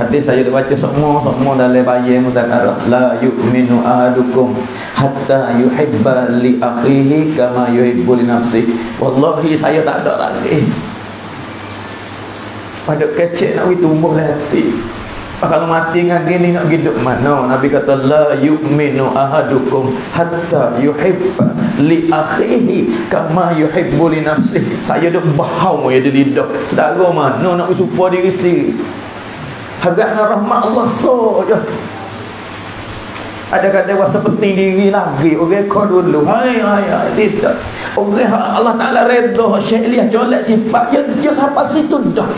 S1: Hadis saya baca semua dalam bayar muzakarah. La yu'minu ahadukum hatta yuhibba li akhihi kama yuhibbu li nafsihi. Wallahi saya tak ada lagi. Pada kecil nak tumbuh dalam hati. Kalau mati dengan gini nak hidup mana? Nabi kata la yu'minu ahadukum hatta yuhibba li akhihi kama yuhibbu li nafsihi. Saya duk bahau ya di lidah. Saudara mana nak bersumpah diri sendiri? Harapnya rahmat Allah saja. Ada kata wasa penting diri lagi. Orang kau dulu. Hai tidak. Orang Allah Taala redha Syekh Ilyas jolek sifat dia sampai situ dah.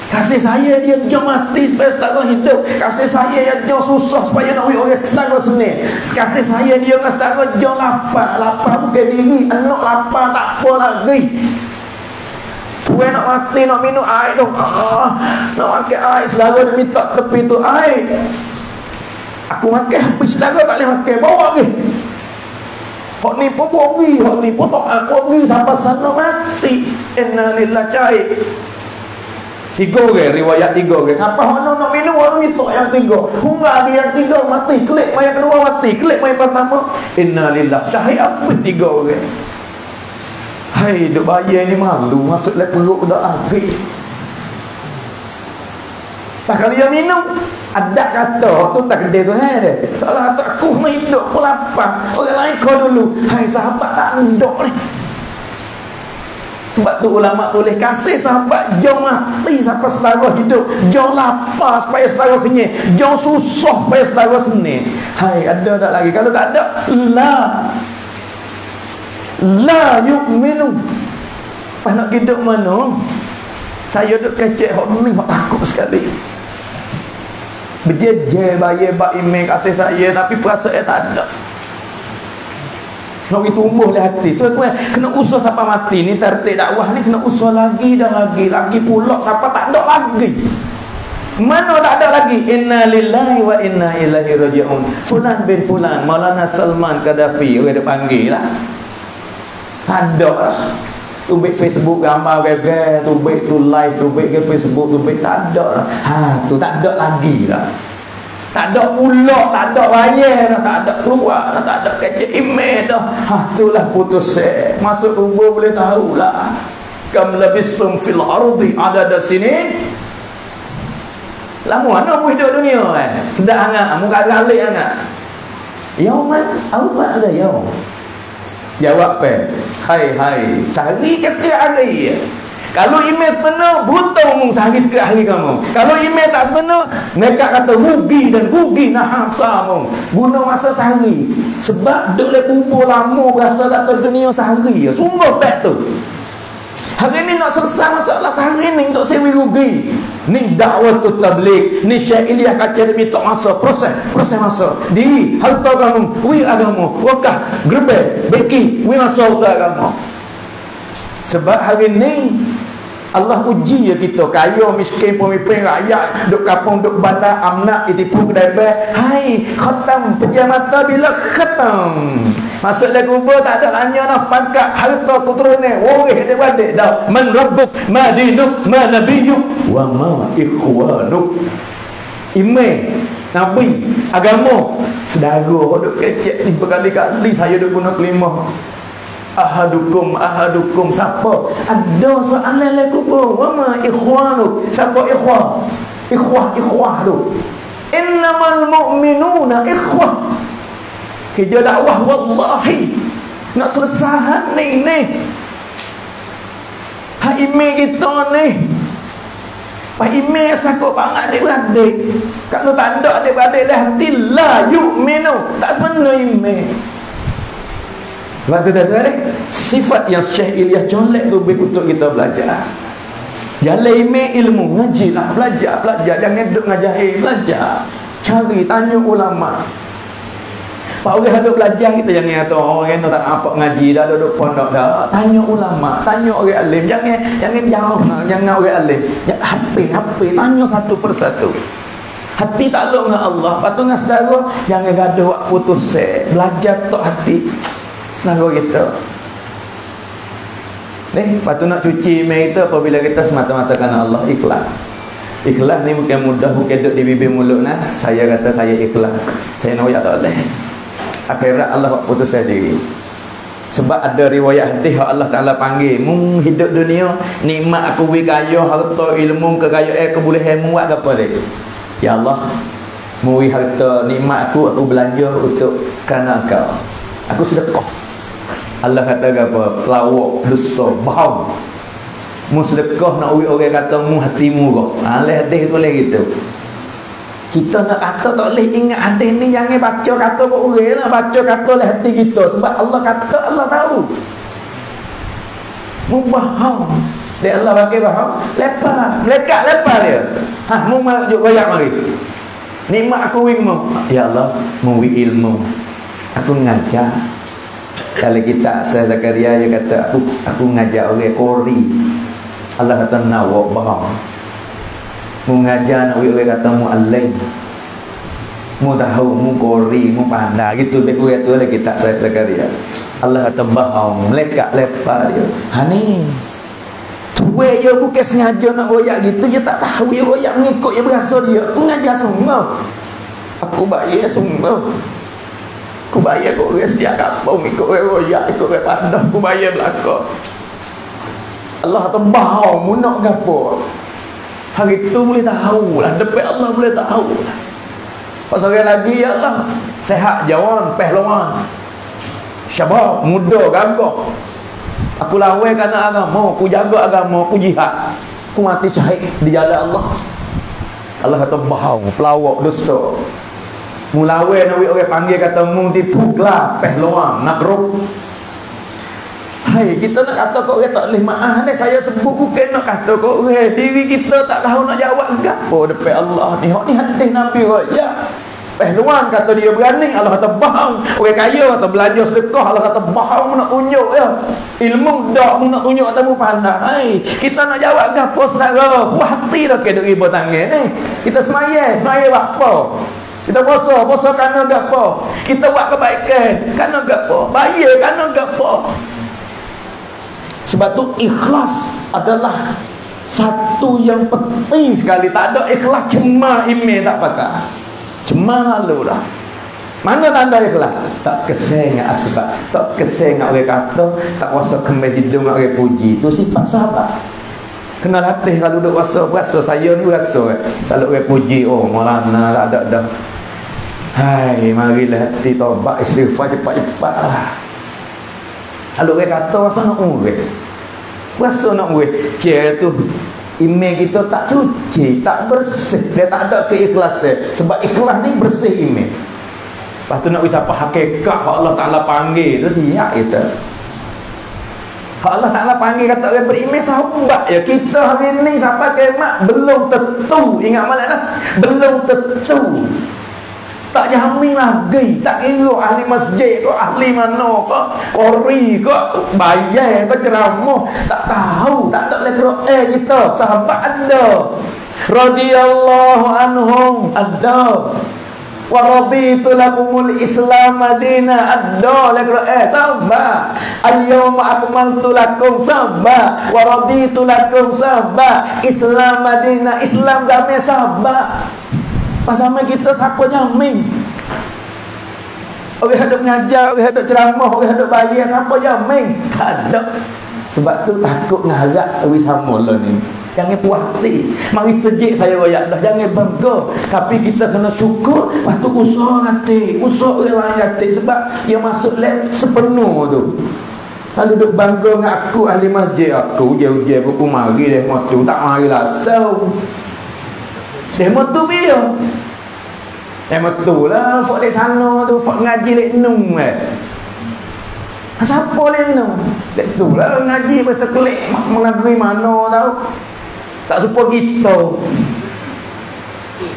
S1: Kasih saya dia jauh mati supaya setara hidup. Kasih saya yang jauh susah supaya nak orang setara seni. Kasih saya dia yang setara jauh lapar. Lapar bukan diri. Anak lapar tak apa lagi. Tuan nak mati nak minum air tu. Nak makan air. Saudara nak minta tepi tu air. Aku makan habis. Saudara tak boleh makan. Bawa lagi. Hak ni pun pergi. Hak ni pun tak pergi. Sampai sana mati. Inna lillahi cair. 3 orang, riwayat 3 orang. Siapa orang nak minum, orang itu yang 3. Hingga dia yang 3 mati, klik yang kedua mati, klik yang pertama. Innalillah, syahid apa 3 orang. Hai, duk bayar ni malu, masuk dalam perut dah lagi. Tak kalau dia minum, ada kata, tu tak kedai tu dia. Salah tak aku hidup, aku lapar. Orang lain kau dulu. Hai, sahabat tak ndok ni. Sebab tu ulama tulis kasih sahabat jauh mati sampai setara hidup, jauh lapar supaya setara kenyang, jauh susah supaya setara seni. Hai, ada tak lagi? Kalau tak ada, la yu'minu. Pas nak hidup mana? Saya duduk kecek hok ni hok takut sekali. Berjejer bayar bak email kasih saya tapi perasaan tak ada. Nak tumbuh le hati tu kena usaha sampai mati ni tertib dakwah ni kena usaha lagi dan lagi pula sampai tak ada lagi. Mana tak ada lagi? Inna lillahi wa inna ilaihi raji'un. Fulan bin Fulan, Maulana Salman Qaddafi orang dia panggil lah. Tak ada lah. Tubik Facebook gambar gegar, tubik tu live, tubik ke Facebook, tubik tak ada lah. Tu tak ada lagi lah. Tak ada pula, tak ada bayar dah, tak ada keluar dah, tak ada kecek email dah. Itulah putus masuk kubur boleh tahulah. Kam labistum fil ardi adada sinin. Lama mana mu hidup dunia kan? Sedap hangat, muka galik hangat. Yauman, awak ada yaum. Jawab hai, sehari ke sekali hari. Kalau email sebenar, buta umum sehari sekali hari kamu. Kalau email tak sebenar, mereka kata rugi dan rugi nak hafsa kamu. Guna masa sehari. Sebab dia boleh kubur lama berasa datang dunia sehari. Sungguh tak tu. Hari ni nak selesai masalah sehari ni untuk sewi rugi. Ni dakwah tu tabligh. Ni Syekh Ilyas kata dia minta masa. Proses masa. Diri, harta kamu, wi agama, wakah, gerbek, beki, wi masa harta agama. Sebab hari ni Allah uji ya kita kaya miskin pemimpin rakyat duk kampung duk bandar amnak ditipu kedai ber. Hai khatam pejamata bila khatam masuk dalam kubur tak ada tanya dah pangkat harta keturunan waris dia balik dah man rabbuk ma dinuk ma nabiyyuk wa ma ikhwanuk. Imam nabi agama saudara duk kecek ni berkali-kali saya duk guna kelima. Ahadukum siapa? Ada soalan dalam kubur. Wa ma ikhwanuk? Siapa ikhwah? Ikhwah tu. Innamal mu'minuna ikhwah. Kerja dakwah wallahi nak selesai ni. Hak email kita ni. Pak email sakut bang adik-beradik. Kalau tak ada adik-beradik dah hati la yu'minu. Tak sebenar email. Waktu tadi sifat yang Syekh Ilyas colek tu untuk kita belajar. Jalan email ilmu, ngajilah, belajar. Jangan duduk ngajari, belajar. Cari, tanya ulama. Pak orang duduk belajar kita jangan kata orang tak apa ngaji dah duduk pondok dah. Tanya ulama, tanya orang alim. Jangan jauh, jangan orang alim. HP, tanya satu persatu. Hati takluk dengan Allah. Lepas tu dengan saudara, jangan gaduh waktu putus. Belajar tok hati. Senang kita. Lepas tu nak cuci email kita apabila kita semata-mata kerana Allah, ikhlas. Ikhlas ni bukan mudah, bukan duduk di bibir mulut nah. Saya kata saya ikhlas, saya nak ya tak boleh. Akhirat Allah putus diri. Sebab ada riwayat hadis Allah Taala panggil, "Mu hidup dunia, nikmat aku beri kaya, harta, ilmu, kekayaan, kebolehan mu buat apa dia?" Ya Allah, mu beri harta, nikmat aku belanja untuk kerana Engkau. Aku sedekah. Allah kata apa? Pelawak, dosa, bohong. Mu sedekah nak beri orang kata mu hatimu kau. Hadis tu boleh gitu. Kita nak kata tak boleh ingat hadis ni, jangan baca kata kau orang lah, baca kata lah hati kita. Sebab Allah kata, Allah tahu. Mu bohong. Dia Allah pakai bohong. Lepas, melekat lepas dia. Mu majuk royak mari. Nikmat aku ilmu. Ya Allah, mu ilmu. Aku ngajar. Kalau kita Syekh Zakaria dia kata aku ngajar orang kori. Allah kata nawak bohong. Mu ngajar nak orang kata mu alim. Mu tahu, mu kori, mu pandai gitu beku tu lah kita Syekh Zakaria. Allah kata bohong, melekat lepas dia. Ni tuwe dia bukan sengaja nak royak gitu, dia tak tahu dia royak mengikut dia berasa dia. Aku ngajar sungguh. Aku bayar sungguh. Aku bayar kau orang setiap kampung, ikut orang royak, ikut orang pandah, aku bayar belakang. Allah kata bohong, mu nak gapo? Hari itu boleh tahu lah, depan Allah boleh tahu lah. Pasal lagi ya Allah, sehat jawan, pehluan, syabab, muda, gagah. Aku lawan kerana agama, aku jaga agama, aku jihad, aku mati syahid di jalan Allah. Allah kata bohong, pelawak, dosa. Mulawe nak orang panggil kata mu tipuklah pehluan nak ruk. Hai, kita nak kata kau orang tak boleh maaf ni, saya sebut bukan nak kata kau orang, diri kita tak tahu nak jawab gapo depan Allah ni. Hak ni hadis Nabi royak. Pehluan kata dia berani, Allah kata bohong. Orang kaya kata belanja sedekah, Allah kata bohong, nak unjuk ya. Ilmu dak mu nak unjuk atau mu pandai. Hai, kita nak jawab gapo saudara? Buah hati dah ke duk ribu tangan ni. Kita semaya apa? Kita puasa kerana gapo? Kita buat kebaikan kerana gapo? Bayar kerana gapo? Sebab tu ikhlas adalah satu yang penting sekali. Tak ada ikhlas cema email tak pakai. Cema lalu dah. Mana tanda ikhlas? Tak keseng dengan asbab, tak keseng dengan orang kata, tak kuasa kembali hidung dengan orang puji. Itu sifat sahabat. Kenal hati kalau duduk berasa saya ni berasa. Kalau orang puji, oh Maulana tak ada dah. Hai, marilah hati taubat istighfar cepat-cepat lah. Kalau orang kata rasa nak urut, rasa nak urut, cik tu email kita tak cuci, tak bersih, dia tak ada keikhlasan. Sebab ikhlas ni bersih email. Lepas tu nak wisapa hakikat Allah Ta'ala panggil tu siap kita. Allah Ta'ala panggil kata orang berimej sahabat ya. Kita hari ni sampai kiamat belum tentu. Ingat malam dah, belum tentu. Tak jamin lagi. Tak kira ahli masjid ke, ahli mana ke, kori ke, bayar ke, ceramah, tak tahu. Tak ada lagi kita. Sahabat ada, radhiyallahu anhum ada, wa raditu lakumul Islam madina ada lagi sahabat. Al-yawma akmaltu lakum sahabat, wa raditu lakum sahabat. Islam madina, Islam zaman sahabat. Pasal kita siapa jamin? Orang hadap mengajar, orang hadap ceramah, orang hadap bayar, siapa jamin? Tak ada. Sebab tu takut ngarap wis sama lah ni. Jangan puas hati. Mari sejik saya royak dah, jangan bangga. Tapi kita kena syukur, lepas tu usaha hati, usaha orang hati. Sebab dia masuk lab sepenuh tu. Kalau duduk bangga dengan aku ahli masjid, aku ujian-ujian aku mari demo tu, tak mari lah so. Demo tu biar. Demo tu lah, sok di sana tu, sok ngaji lek nung siapa lek nung? Lek tu lah ngaji bahasa kulit menegeri mana tahu. Tak serupa kita.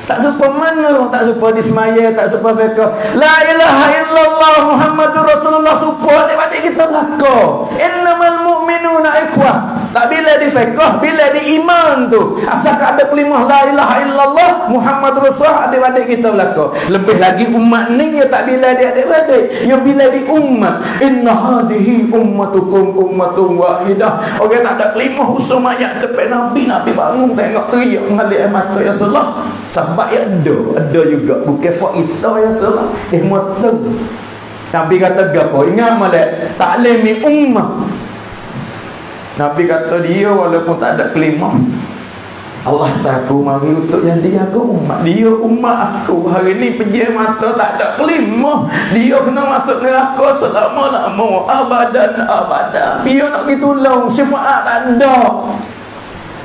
S1: Tak serupa mana, tak serupa di semaya, tak serupa fiqh. La ilaha illallah Muhammadur Rasulullah serupa daripada kita belaka. Innamal mu'minuna ikhwah. Tak bila di fiqh, bila di iman tu. Asalkan ada kalimah la ilaha illallah Muhammad Rasulullah, adik-adik kita belaka. Lebih lagi umat ni ya tak bila di adik-adik, ya bila di umat. Inna hadhihi ummatukum ummatun wahidah. Orang tak ada kalimah usum ayat depan Nabi, Nabi bangun tengok teriak mengalir air mata, ya Rasulullah. Sebab ya ada juga bukan fak kita, ya Rasulullah. Mata. Nabi kata gapo? Ingat malak taklimi ummah. Nabi kata dia walaupun tak ada kalimah, Allah tahu mari untuk yang dia aku umat. Dia umat aku. Hari ni pejam mata tak ada kalimah, dia kena masuk neraka selama-lama, abadan. Dia nak pergi tolong, syafaat tak ada.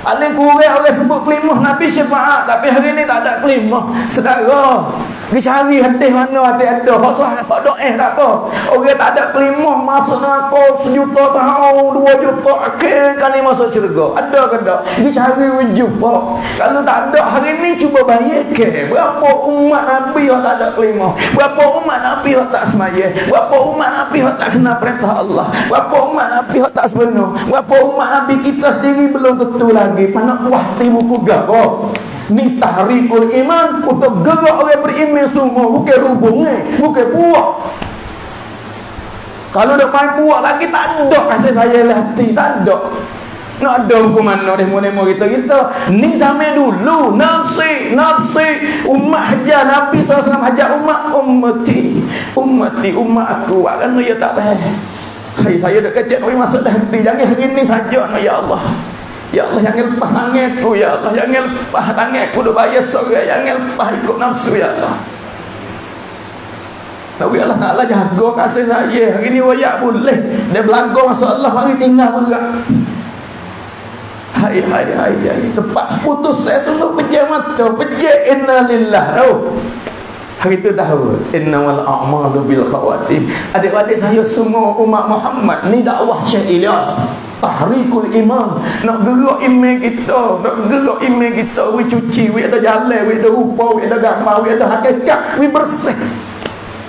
S1: Paling kurang orang sebut kalimah Nabi syafaat, tapi hari ni tak ada kalimah. Saudara, pergi cari hadis mana hati ada. Hak sahih, hak doa tak apa. Orang tak ada kalimah masuk neraka 1 juta tahun, 2 juta akhir kali masuk syurga. Ada ke tak? Pergi cari jumpa. Kalau tak ada hari ni cuba bayangkan berapa umat Nabi yang tak ada kalimah, berapa umat Nabi yang tak sembahyang, berapa umat Nabi yang tak kena perintah Allah, berapa umat Nabi yang tak sebenar, berapa umat Nabi kita sendiri belum tentu lagi. Mana buah tibu kuga kok. Ni tahrikul iman, untuk gerak orang beriman semua, bukan rubungnya, bukan puak. Kalau dah main puak lagi tak ada kasih saya latih, tak ada. Nak ada hukuman nak demo-demo kita. Ni zaman dulu nafsi umat hajar Nabi SAW hajar umat ummati umat aku. Kan ya tak faham. Saya dah kecek nak masuk dah hati. Jangan hari ni saja ya Allah. Ya Allah, jangan lepas tanganku, ya Allah, jangan lepas tanganku dah bayar sorang, jangan lepas ikut nafsu, ya Allah. Tapi Allah Ta'ala jaga kasih saya. Hari ni wayak boleh. Dia berlagu masa Allah, mari tinggal pula. Hai. Tempat putus saya semua pejam mata, pejam inna lillah. Hari itu tahu innamal a'malu bil khawatim. Adik-adik saya semua umat Muhammad ni dakwah Syekh Ilyas, tahrikul iman. Nak gerak iman kita, we cuci, we ada jalan, we ada rupa, we ada gambar, we ada hakikat, we bersih.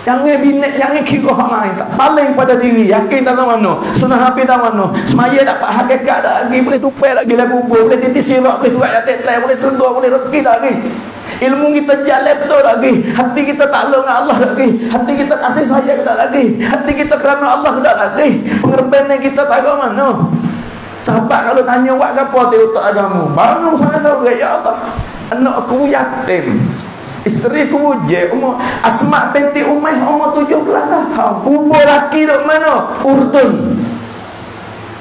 S1: Jangan binik, jangan kira hak lain. Tak paling pada diri, yakin tak mana, sunnah Nabi tak mana, semaya dapat hakikat tak lagi, boleh tupai lagi lagu, boleh titis sirak, boleh surat yatik, boleh sentuh, boleh rezeki tak lagi. Ilmu kita jalan betul lagi, hati kita takluk dengan Allah lagi, hati kita kasih sayang tak lagi, hati kita kerana Allah tak lagi, pengorbanan kita tak mana. Sahabat kalau tanya buat apa tu untuk agama, baru saya tahu ya Allah, anak aku yatim, isteri aku bujang, umur Asma binti Umayyah umur 17 tahun, kubur laki duk mana? Urdun.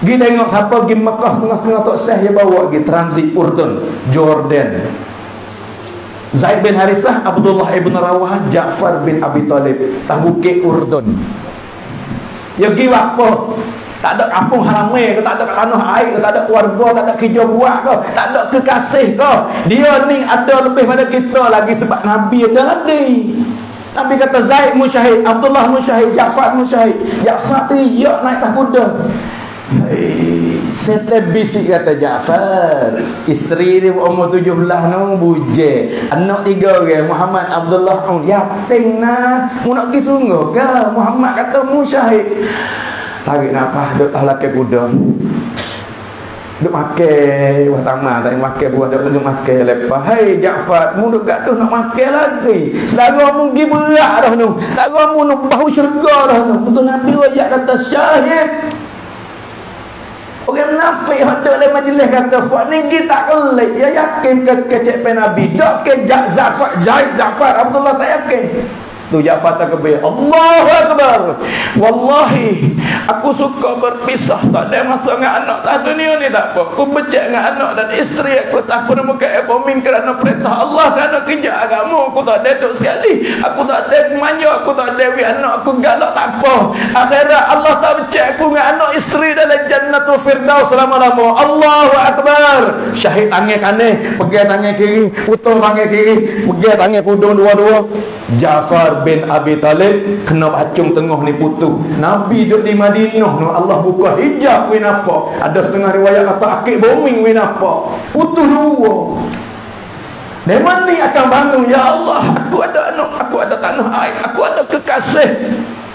S1: Pergi tengok siapa pergi Mekah setengah-setengah Tok Syekh dia bawa pergi transit Urdun, Jordan. Zaid bin Harithah, Abdullah ibn Rawah, Ja'far bin Abi Talib, Bukit Urdun. Ya pergi apa? Tak ada kampung haramai ke, tak ada tanah air ke, tak ada keluarga, tak ada kerja buat ke, tak ada kekasih ke. Dia ni ada lebih pada kita lagi sebab Nabi ada lagi. Nabi kata Zaid musyahid, Abdullah musyahid, Ja'far musyahid. Ja'far teriak naik atas kuda. Setelah bisik kata Ja'far, isteri dia umur 17 no bujang, anak 3 orang, Muhammad, Abdullah, yatim nah. Mu nak pergi sungguh ke? Muhammad kata mu syahid. Tarik nafas, duduk atas laki kuda, duduk makan buah tamat, tak makan buah, duduk makan lepas. Hai Ja'far, mu duduk gaduh nak makan lagi. Saudara mu pergi berat dah nu, saudara mu nak bahu syurga dah nu. Betul Nabi wajak kata syahid. Orang munafik ada dalam majlis kata fuad ni dia tak kelik, dia yakin ke kecek pen Nabi, dak ke Ja'far Abdullah tak yakin. Tu Ja'far tak kebir, Allahu Akbar, wallahi aku suka berpisah, tak ada masa dengan anak tak dunia ni tak apa. Aku becek dengan anak dan isteri aku, tak pernah muka bombing kerana perintah Allah, kerana kerja agama aku tak ada duduk sekali, aku tak ada manja, aku tak ada anak aku galak, tak apa. Akhirat Allah tak becek aku dengan anak isteri dalam jannatul firdaus selama-lama. Allahu Akbar. Syahid tangan kanan, pegang tangan kiri, putus tangan kiri, pegang tangan pudung dua-dua. Ja'far bin Abi Talib kena bacung tengah ni putu. Nabi duduk di Madinah no, Allah buka hijab win apa. Ada setengah riwayat kata akik bombing win apa. Putu dua. Memang ni akan bangun, ya Allah, aku ada anak, aku ada tanah air, aku ada kekasih,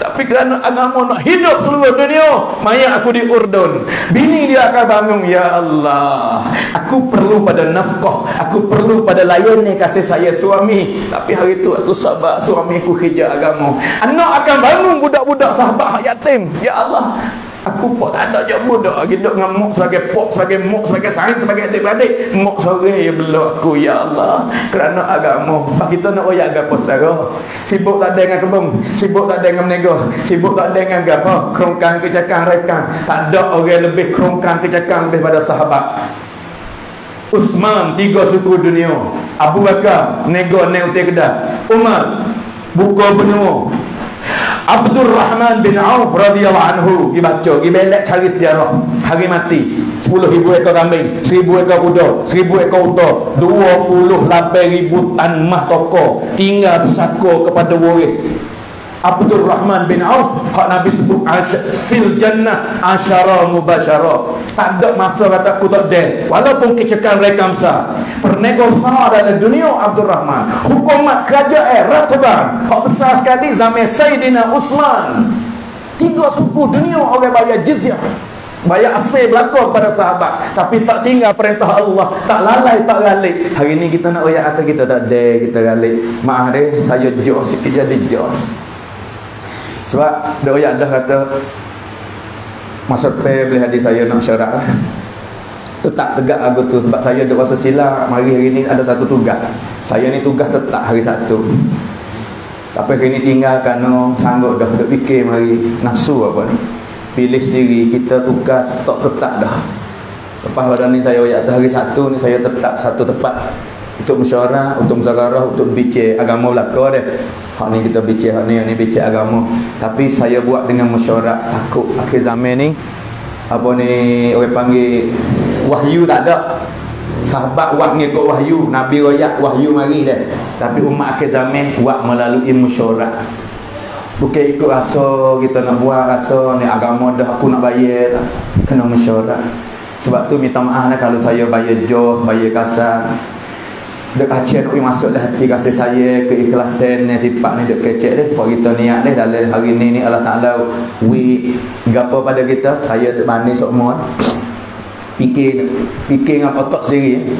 S1: tapi kerana agama nak hidup seluruh dunia. Mayat aku di Urdun, bini dia akan bangun, ya Allah, aku perlu pada nafkah, aku perlu pada layani kasih saya suami. Tapi hari tu aku sabar, suami aku kerja agama. Anak akan bangun, budak-budak sahabat hak yatim, ya Allah, aku pun tak ada je budak lagi duduk dengan mak sebagai pok, sebagai mak, sebagai sains, sebagai adik-adik. Mak sore ya belok aku, ya Allah, kerana agama. Bagi kita nak royak apa saudara? Sibuk tak ada dengan kebun, sibuk tak ada dengan meniaga, sibuk tak ada dengan apa, kerongkang, kecakang, rekan. Tak ada orang lebih kerongkang, kecakang lebih pada sahabat. Usman, 3 suku dunia. Abu Bakar, nego utai kedah. Umar, buka benua. Abdul Rahman bin Auf radhiyallahu anhu, dibaca, dibelek cari sejarah. Hari mati 10,000 ekor kambing, 1,000 ekor kuda, 1,000 ekor unta, 28,000 tan mah toko, tinggal bersako kepada waris. Abdul Rahman bin Auf, hak Nabi sebut fil jannah asyara mubasyara. Tak ada masa kata aku tak ada, walaupun kecekalan rekam sah. Pernegosiasi dalam dunia Abdul Rahman, hukumat kerajaan Ratban hak besar sekali zaman Sayyidina Usman. 3 suku dunia orang bayar jizyah, bayar asing berlaku pada sahabat, tapi tak tinggal perintah Allah, tak lalai, tak galik. Hari ni kita nak royak kata kita tak ada, kita galik. Maaf deh, saya jos sikit jadi jos. Sebab dia royak dah kata masa boleh hadis saya nak syarat lah. Tetap tegak aku tu, sebab saya ada rasa silap. Mari hari ni ada satu tugas. Saya ni tugas tetap hari Sabtu, tapi hari ni tinggal kerana sanggup dah duk fikir mari nafsu apa ni. Pilih sendiri, kita tugas tak tetap dah. Lepas pada ni saya royak hari Sabtu ni saya tetap satu tempat untuk mesyuarat, untuk muzakarah, untuk bincang agama belaka dia. Hak ni kita bincang, hak ni bincang agama. Tapi saya buat dengan mesyuarat. Takut akhir zaman ni apa ni orang panggil wahyu tak ada. Sahabat buat ngikut wahyu, Nabi royak wahyu mari dia. Tapi umat akhir zaman buat melalui mesyuarat. Bukan ikut rasa kita nak buat, rasa ni agama dah aku nak bayar, kena mesyuarat. Sebab tu minta maaf lah kalau saya bayar jos, bayar kasar. Dek aceh nak masuk dalam hati kasih saya, keikhlasan ni, sifat ni dek kecek deh. Kalau kita niat deh dalam hari ni Allah Taala gapo pada kita, saya dek bani semua. Fikir dengan otak sendiri.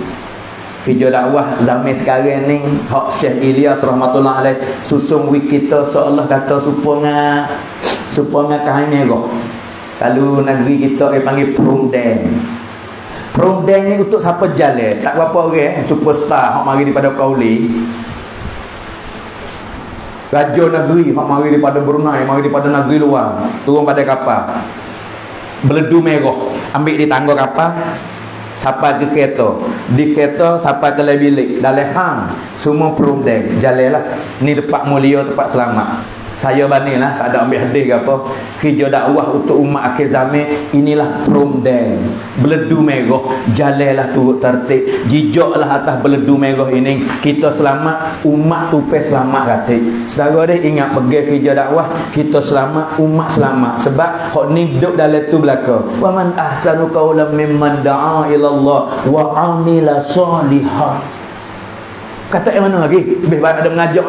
S1: Video dakwah zaman sekarang ni hak Syekh Ilyas rahmatullah alaih susung wik kita seolah kata supaya kain merah. Kalau negeri kita dia panggil Promden. Promden ni untuk siapa jalan, tak berapa orang superstar hak mari daripada Kauli. Raja negeri hak mari daripada Brunei, mari daripada negeri luar, turun pada kapal. Beledu merah, ambil di tangga kapal, sampai ke kereta. Di kereta sampai ke bilik. Dalam hang semua Promden jalanlah. Ni tempat mulia, tempat selamat. Saya banilah, tak ada ambil hadis ke apa. Kerja dakwah untuk umat akhir zaman, inilah Promden. Beledu merah, jalanlah turut tertib. Jijaklah atas beledu merah ini. Kita selamat, umat tupai selamat kata. Saudara dia ingat pergi kerja dakwah, kita selamat, umat selamat. Sebab hak ni duduk dalam tu belaka. Wa man ahsanu qawlan mimman da'a ila Allah wa amila salihan. Kata yang mana lagi? Lebih baik ada mengajak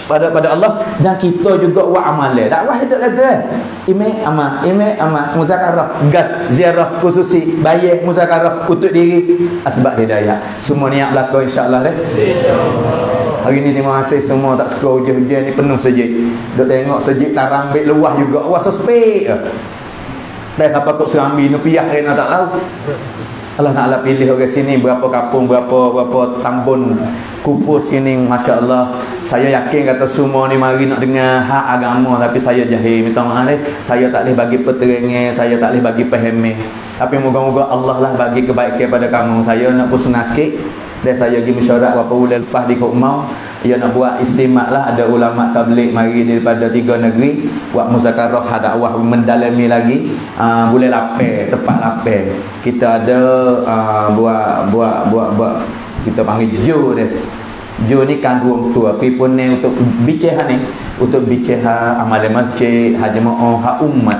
S1: pada Allah, dan kita juga buat amal. Dakwah hidup kata ime amal muzakarah, gas ziarah khususi, bayar muzakarah untuk diri, asbab hidayah. Semua niat belaka insya-Allah deh. Insya-Allah. Hari ni terima kasih semua tak suka hujan-hujan ni penuh sejik. Duk tengok sejik tarang bit luah juga. Wah suspek. Dah siapa kok Serambi ni piah kena tak tahu. Allah Ta'ala pilih orang sini berapa kampung, berapa tambun kupus sini, Masya Allah. Saya yakin kata semua ni mari nak dengar hak agama, tapi saya jahil, minta maaf deh. Saya tak boleh bagi peterangan, saya tak boleh bagi faham. Tapi moga-moga Allah lah bagi kebaikan pada kamu. Saya nak pusna sikit, dan saya pergi mesyuarat berapa bulan lepas di Kok Mau. Ia nak buat istimak lah, ada ulama tabligh mari daripada 3 negeri buat muzakarah dakwah mendalami lagi. Boleh lapar, tempat lapar. Kita ada buat kita panggil Jo dia. Jo ni kandung tua, tapi pun ni untuk bicara ni untuk bicara amal masjid, jemaah, hak umat.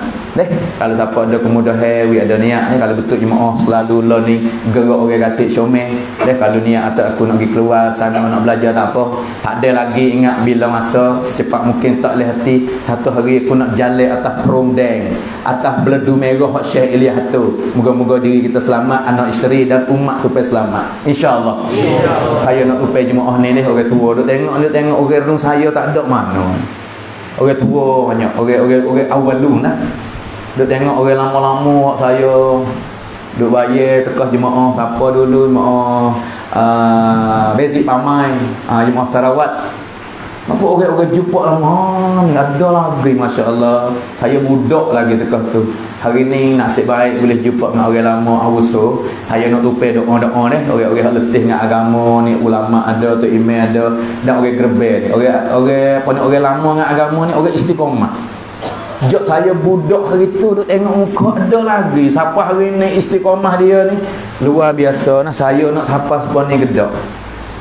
S1: Kalau siapa ada kemudahan, ada niat kalau betul jemaah selalu lo ni gerak orang katik syomel. Kalau niat atau aku nak pergi keluar sana nak belajar tak apa. Tak ada lagi ingat bila masa secepat mungkin tak boleh hati. Satu hari aku nak jalan atas perundang, atas beledu merah hak Syekh Ilyas tu. Moga-moga diri kita selamat, anak isteri dan umat tu selamat. Insya-Allah. Saya nak upai jemaah ni orang tua duk tengok orang rung saya tak ada mana. Orang tua banyak, orang awalun lah. Duk tengok orang lama-lama saya duk bayar tekah jemaah siapa dulu jemaah Bezik Pamai, jemaah Sarawak. Apa orang-orang jumpa lama ni ada lagi, masya-Allah. Saya budak lagi tekah tu. Hari ni nasib baik boleh jumpa dengan orang lama awuso. Saya nak tupai doa-doa ni orang-orang letih dengan agama ni, ulama ada, tu imam ada, dan orang gerbel ni. Orang lama dengan agama ni orang istiqamah. Jok saya budak hari tu duk tengok muka ada lagi. Siapa hari ni istiqamah dia ni luar biasa. Nah saya nak siapa sepon ni gedak.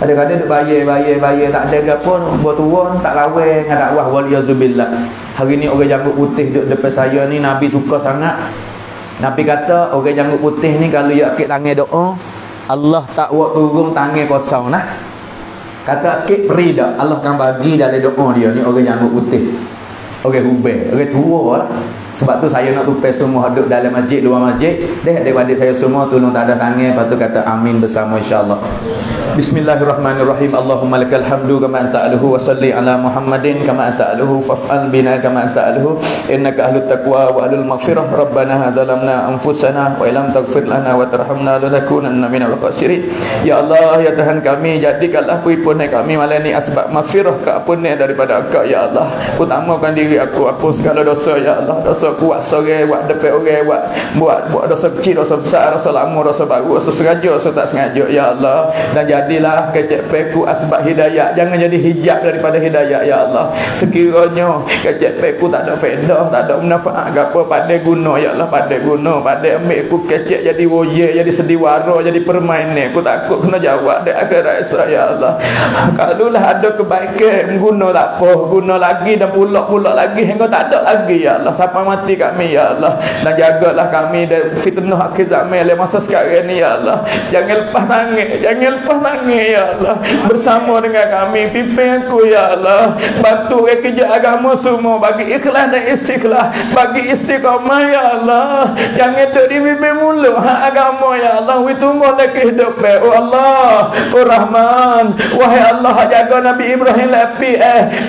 S1: Kadang-kadang duk bayar tak jaga pun bertuan tak lawan dengan dakwah waliyazubillah. Hari ni orang janggut putih duk depan saya ni Nabi suka sangat. Nabi kata orang janggut putih ni kalau dia akid tangan doa, Allah tak buat turun tangan kosong nah. Kata akid free dah, Allah akan bagi dalam doa dia ni orang janggut putih. Orang hubel, orang tua lah. Sebab tu saya nak tupai semua duduk dalam masjid, luar masjid. Adik-adik saya semua tolong tak ada tangan. Lepas tu kata amin bersama insyaAllah. Bismillahirrahmanirrahim. Allahumma lakal hamdu kama anta aluhu wa salli ala Muhammadin kama anta aluhu fas'al bina kama anta aluhu innaka ahlut taqwa wa ahlul maghfirah. Rabbana zalamna anfusana wa ilam taghfir lana wa tarhamna lanakunanna minal khasirin. Ya Allah, ya Tuhan kami, jadikanlah puipun kami malam ni asbab maghfirah keampunan daripada Engkau ya Allah. Utamakan diri aku, hapus segala dosa ya Allah. Dosa kuat sore, buat depan orang, buat dosa kecil, dosa besar, dosa lama, dosa baru, dosa sengaja, dosa tak sengaja ya Allah. Dan jadilah kecepeku asbab hidayah, jangan jadi hijab daripada hidayah ya Allah. Sekiranya kecepeku tak ada faedah, tak ada manfaat apa pada guna ya Allah, pada guna, pada ambil aku kecek jadi woye, jadi sediwara, jadi permainan. Aku takut kena jawab dak akhirat saya ya Allah. Kalaulah ada kebaikan guna tak apa, guna lagi dan pulak lagi hingga tak ada lagi ya Allah. Siapa mati kami ya Allah, dan jagalah kami dari fitnah akhir zaman le masa sekarang ni ya Allah. Jangan lepas tangan ya Allah. Bersama dengan kami, pimpin aku ya Allah. Bantu kerja agama semua, bagi ikhlas dan istiqlal, bagi istiqamah ya Allah. Jangan duk dibimbing mulu hak agama ya Allah. We tunggu lagi hidup oh Allah, oh Rahman. Wahai Allah, jaga Nabi Ibrahim lapi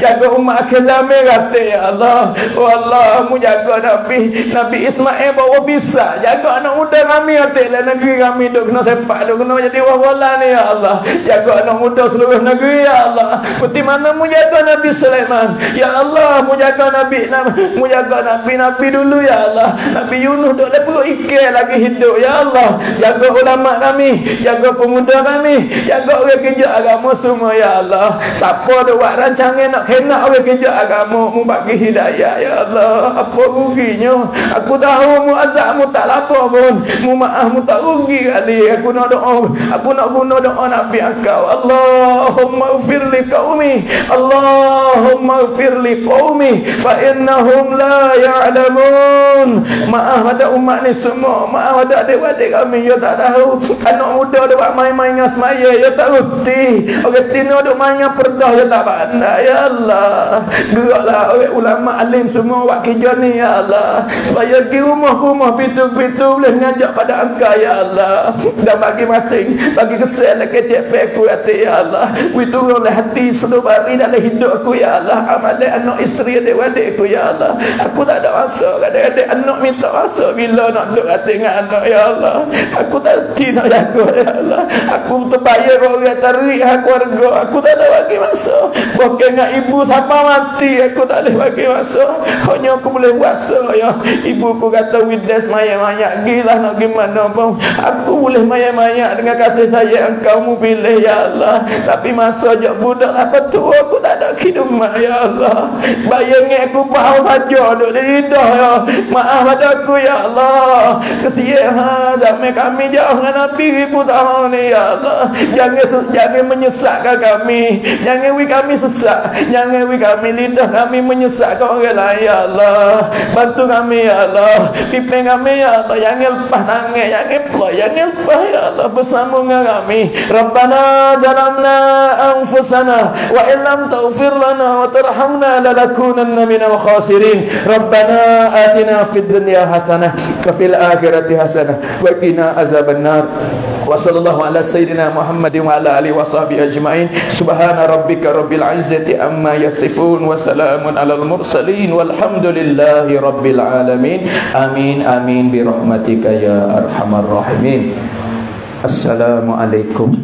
S1: jaga umat akhir zaman kata ya Allah. Oh Allah, mu jaga Nabi Ismail bawa bisa, jaga anak muda kami hatilah negeri kami duk kena sepak, duk kena jadi wawala ni ya Allah. Jaga anak muda seluruh negeri ya Allah. Seperti mana mu jaga Nabi Sulaiman ya Allah, mu jaga Nabi dulu ya Allah. Nabi Yunus duk lepas ikan lagi hidup ya Allah. Jaga ulama kami, jaga pemuda kami, jaga orang kerja agama semua ya Allah. Siapa duk buat rancangan nak kena orang kerja agama, mu bagi hidayah ya Allah. Apa ruginya? Aku tahu mu azab mu tak lapar pun, mu maaf mu tak rugi kali. Aku nak doa, aku nak guna doa Nabi engkau. Allahumma ighfir li qaumi, Allahumma ighfir li qaumi fa innahum la ya'lamun. Maaf pada umat ni semua, maaf pada adik-adik kami, ya tak tahu. Anak muda dia buat main-main dengan semaya, ya tak reti. Orang tino duk main dengan perdah, ya tak pandai ya Allah. Geraklah orang ulama alim semua buat kerja ni ya Allah, supaya pergi rumah-rumah pintu-pintu boleh ngajak pada Engkau ya Allah. Dan bagi masing, bagi kesal kecek aku hati ya Allah. Turunlah hati seluruh bari dalam hidup aku ya Allah. Amalan anak isteri adik-adik aku ya Allah. Aku tak ada masa, kadang-kadang anak minta masa bila nak duduk hati dengan anak ya Allah. Aku tak hati nak jaga ya Allah. Aku terbayar orang tarik keluarga, aku tak ada bagi masa. Bukan dengan ibu siapa mati, aku tak boleh bagi masa. Hanya aku boleh buat
S2: rasa ya. Ibuku kata Widas maya-maya gilah nak gimana pun. Aku boleh maya-maya dengan kasih sayang kamu pilih ya Allah. Tapi masa je budak apa tua aku tak ada kidumah ya Allah. Bayangin aku bau saja duk lidah ya. Maaf pada aku ya Allah. Kesian zaman kami jauh dengan Nabi 1000 tahun ni ya Allah. Jangan menyesatkan kami. Jangan wi kami sesak. Jangan wi kami lidah kami menyesatkan orang lain ya Allah. Bantu kami ya Allah. Pimpin kami ya Allah. Jangan lepas tangan. Jangan lepas ya Allah. Bersama dengan kami. Rabbana zalamna anfusana wa illam taghfir lana wa tarhamna lanakunanna minal khasirin. Rabbana atina fid dunya hasanah wa fil akhirati hasanah wa qina azabannar. Wa sallallahu ala sayyidina Muhammadin wa ala alihi wa sahbihi ajma'in. Subhana rabbika rabbil izzati amma yasifun wa salamun alal mursalin walhamdulillahi rabbil alamin. Amin amin bi rahmatika ya arhamar rahimin. Assalamualaikum.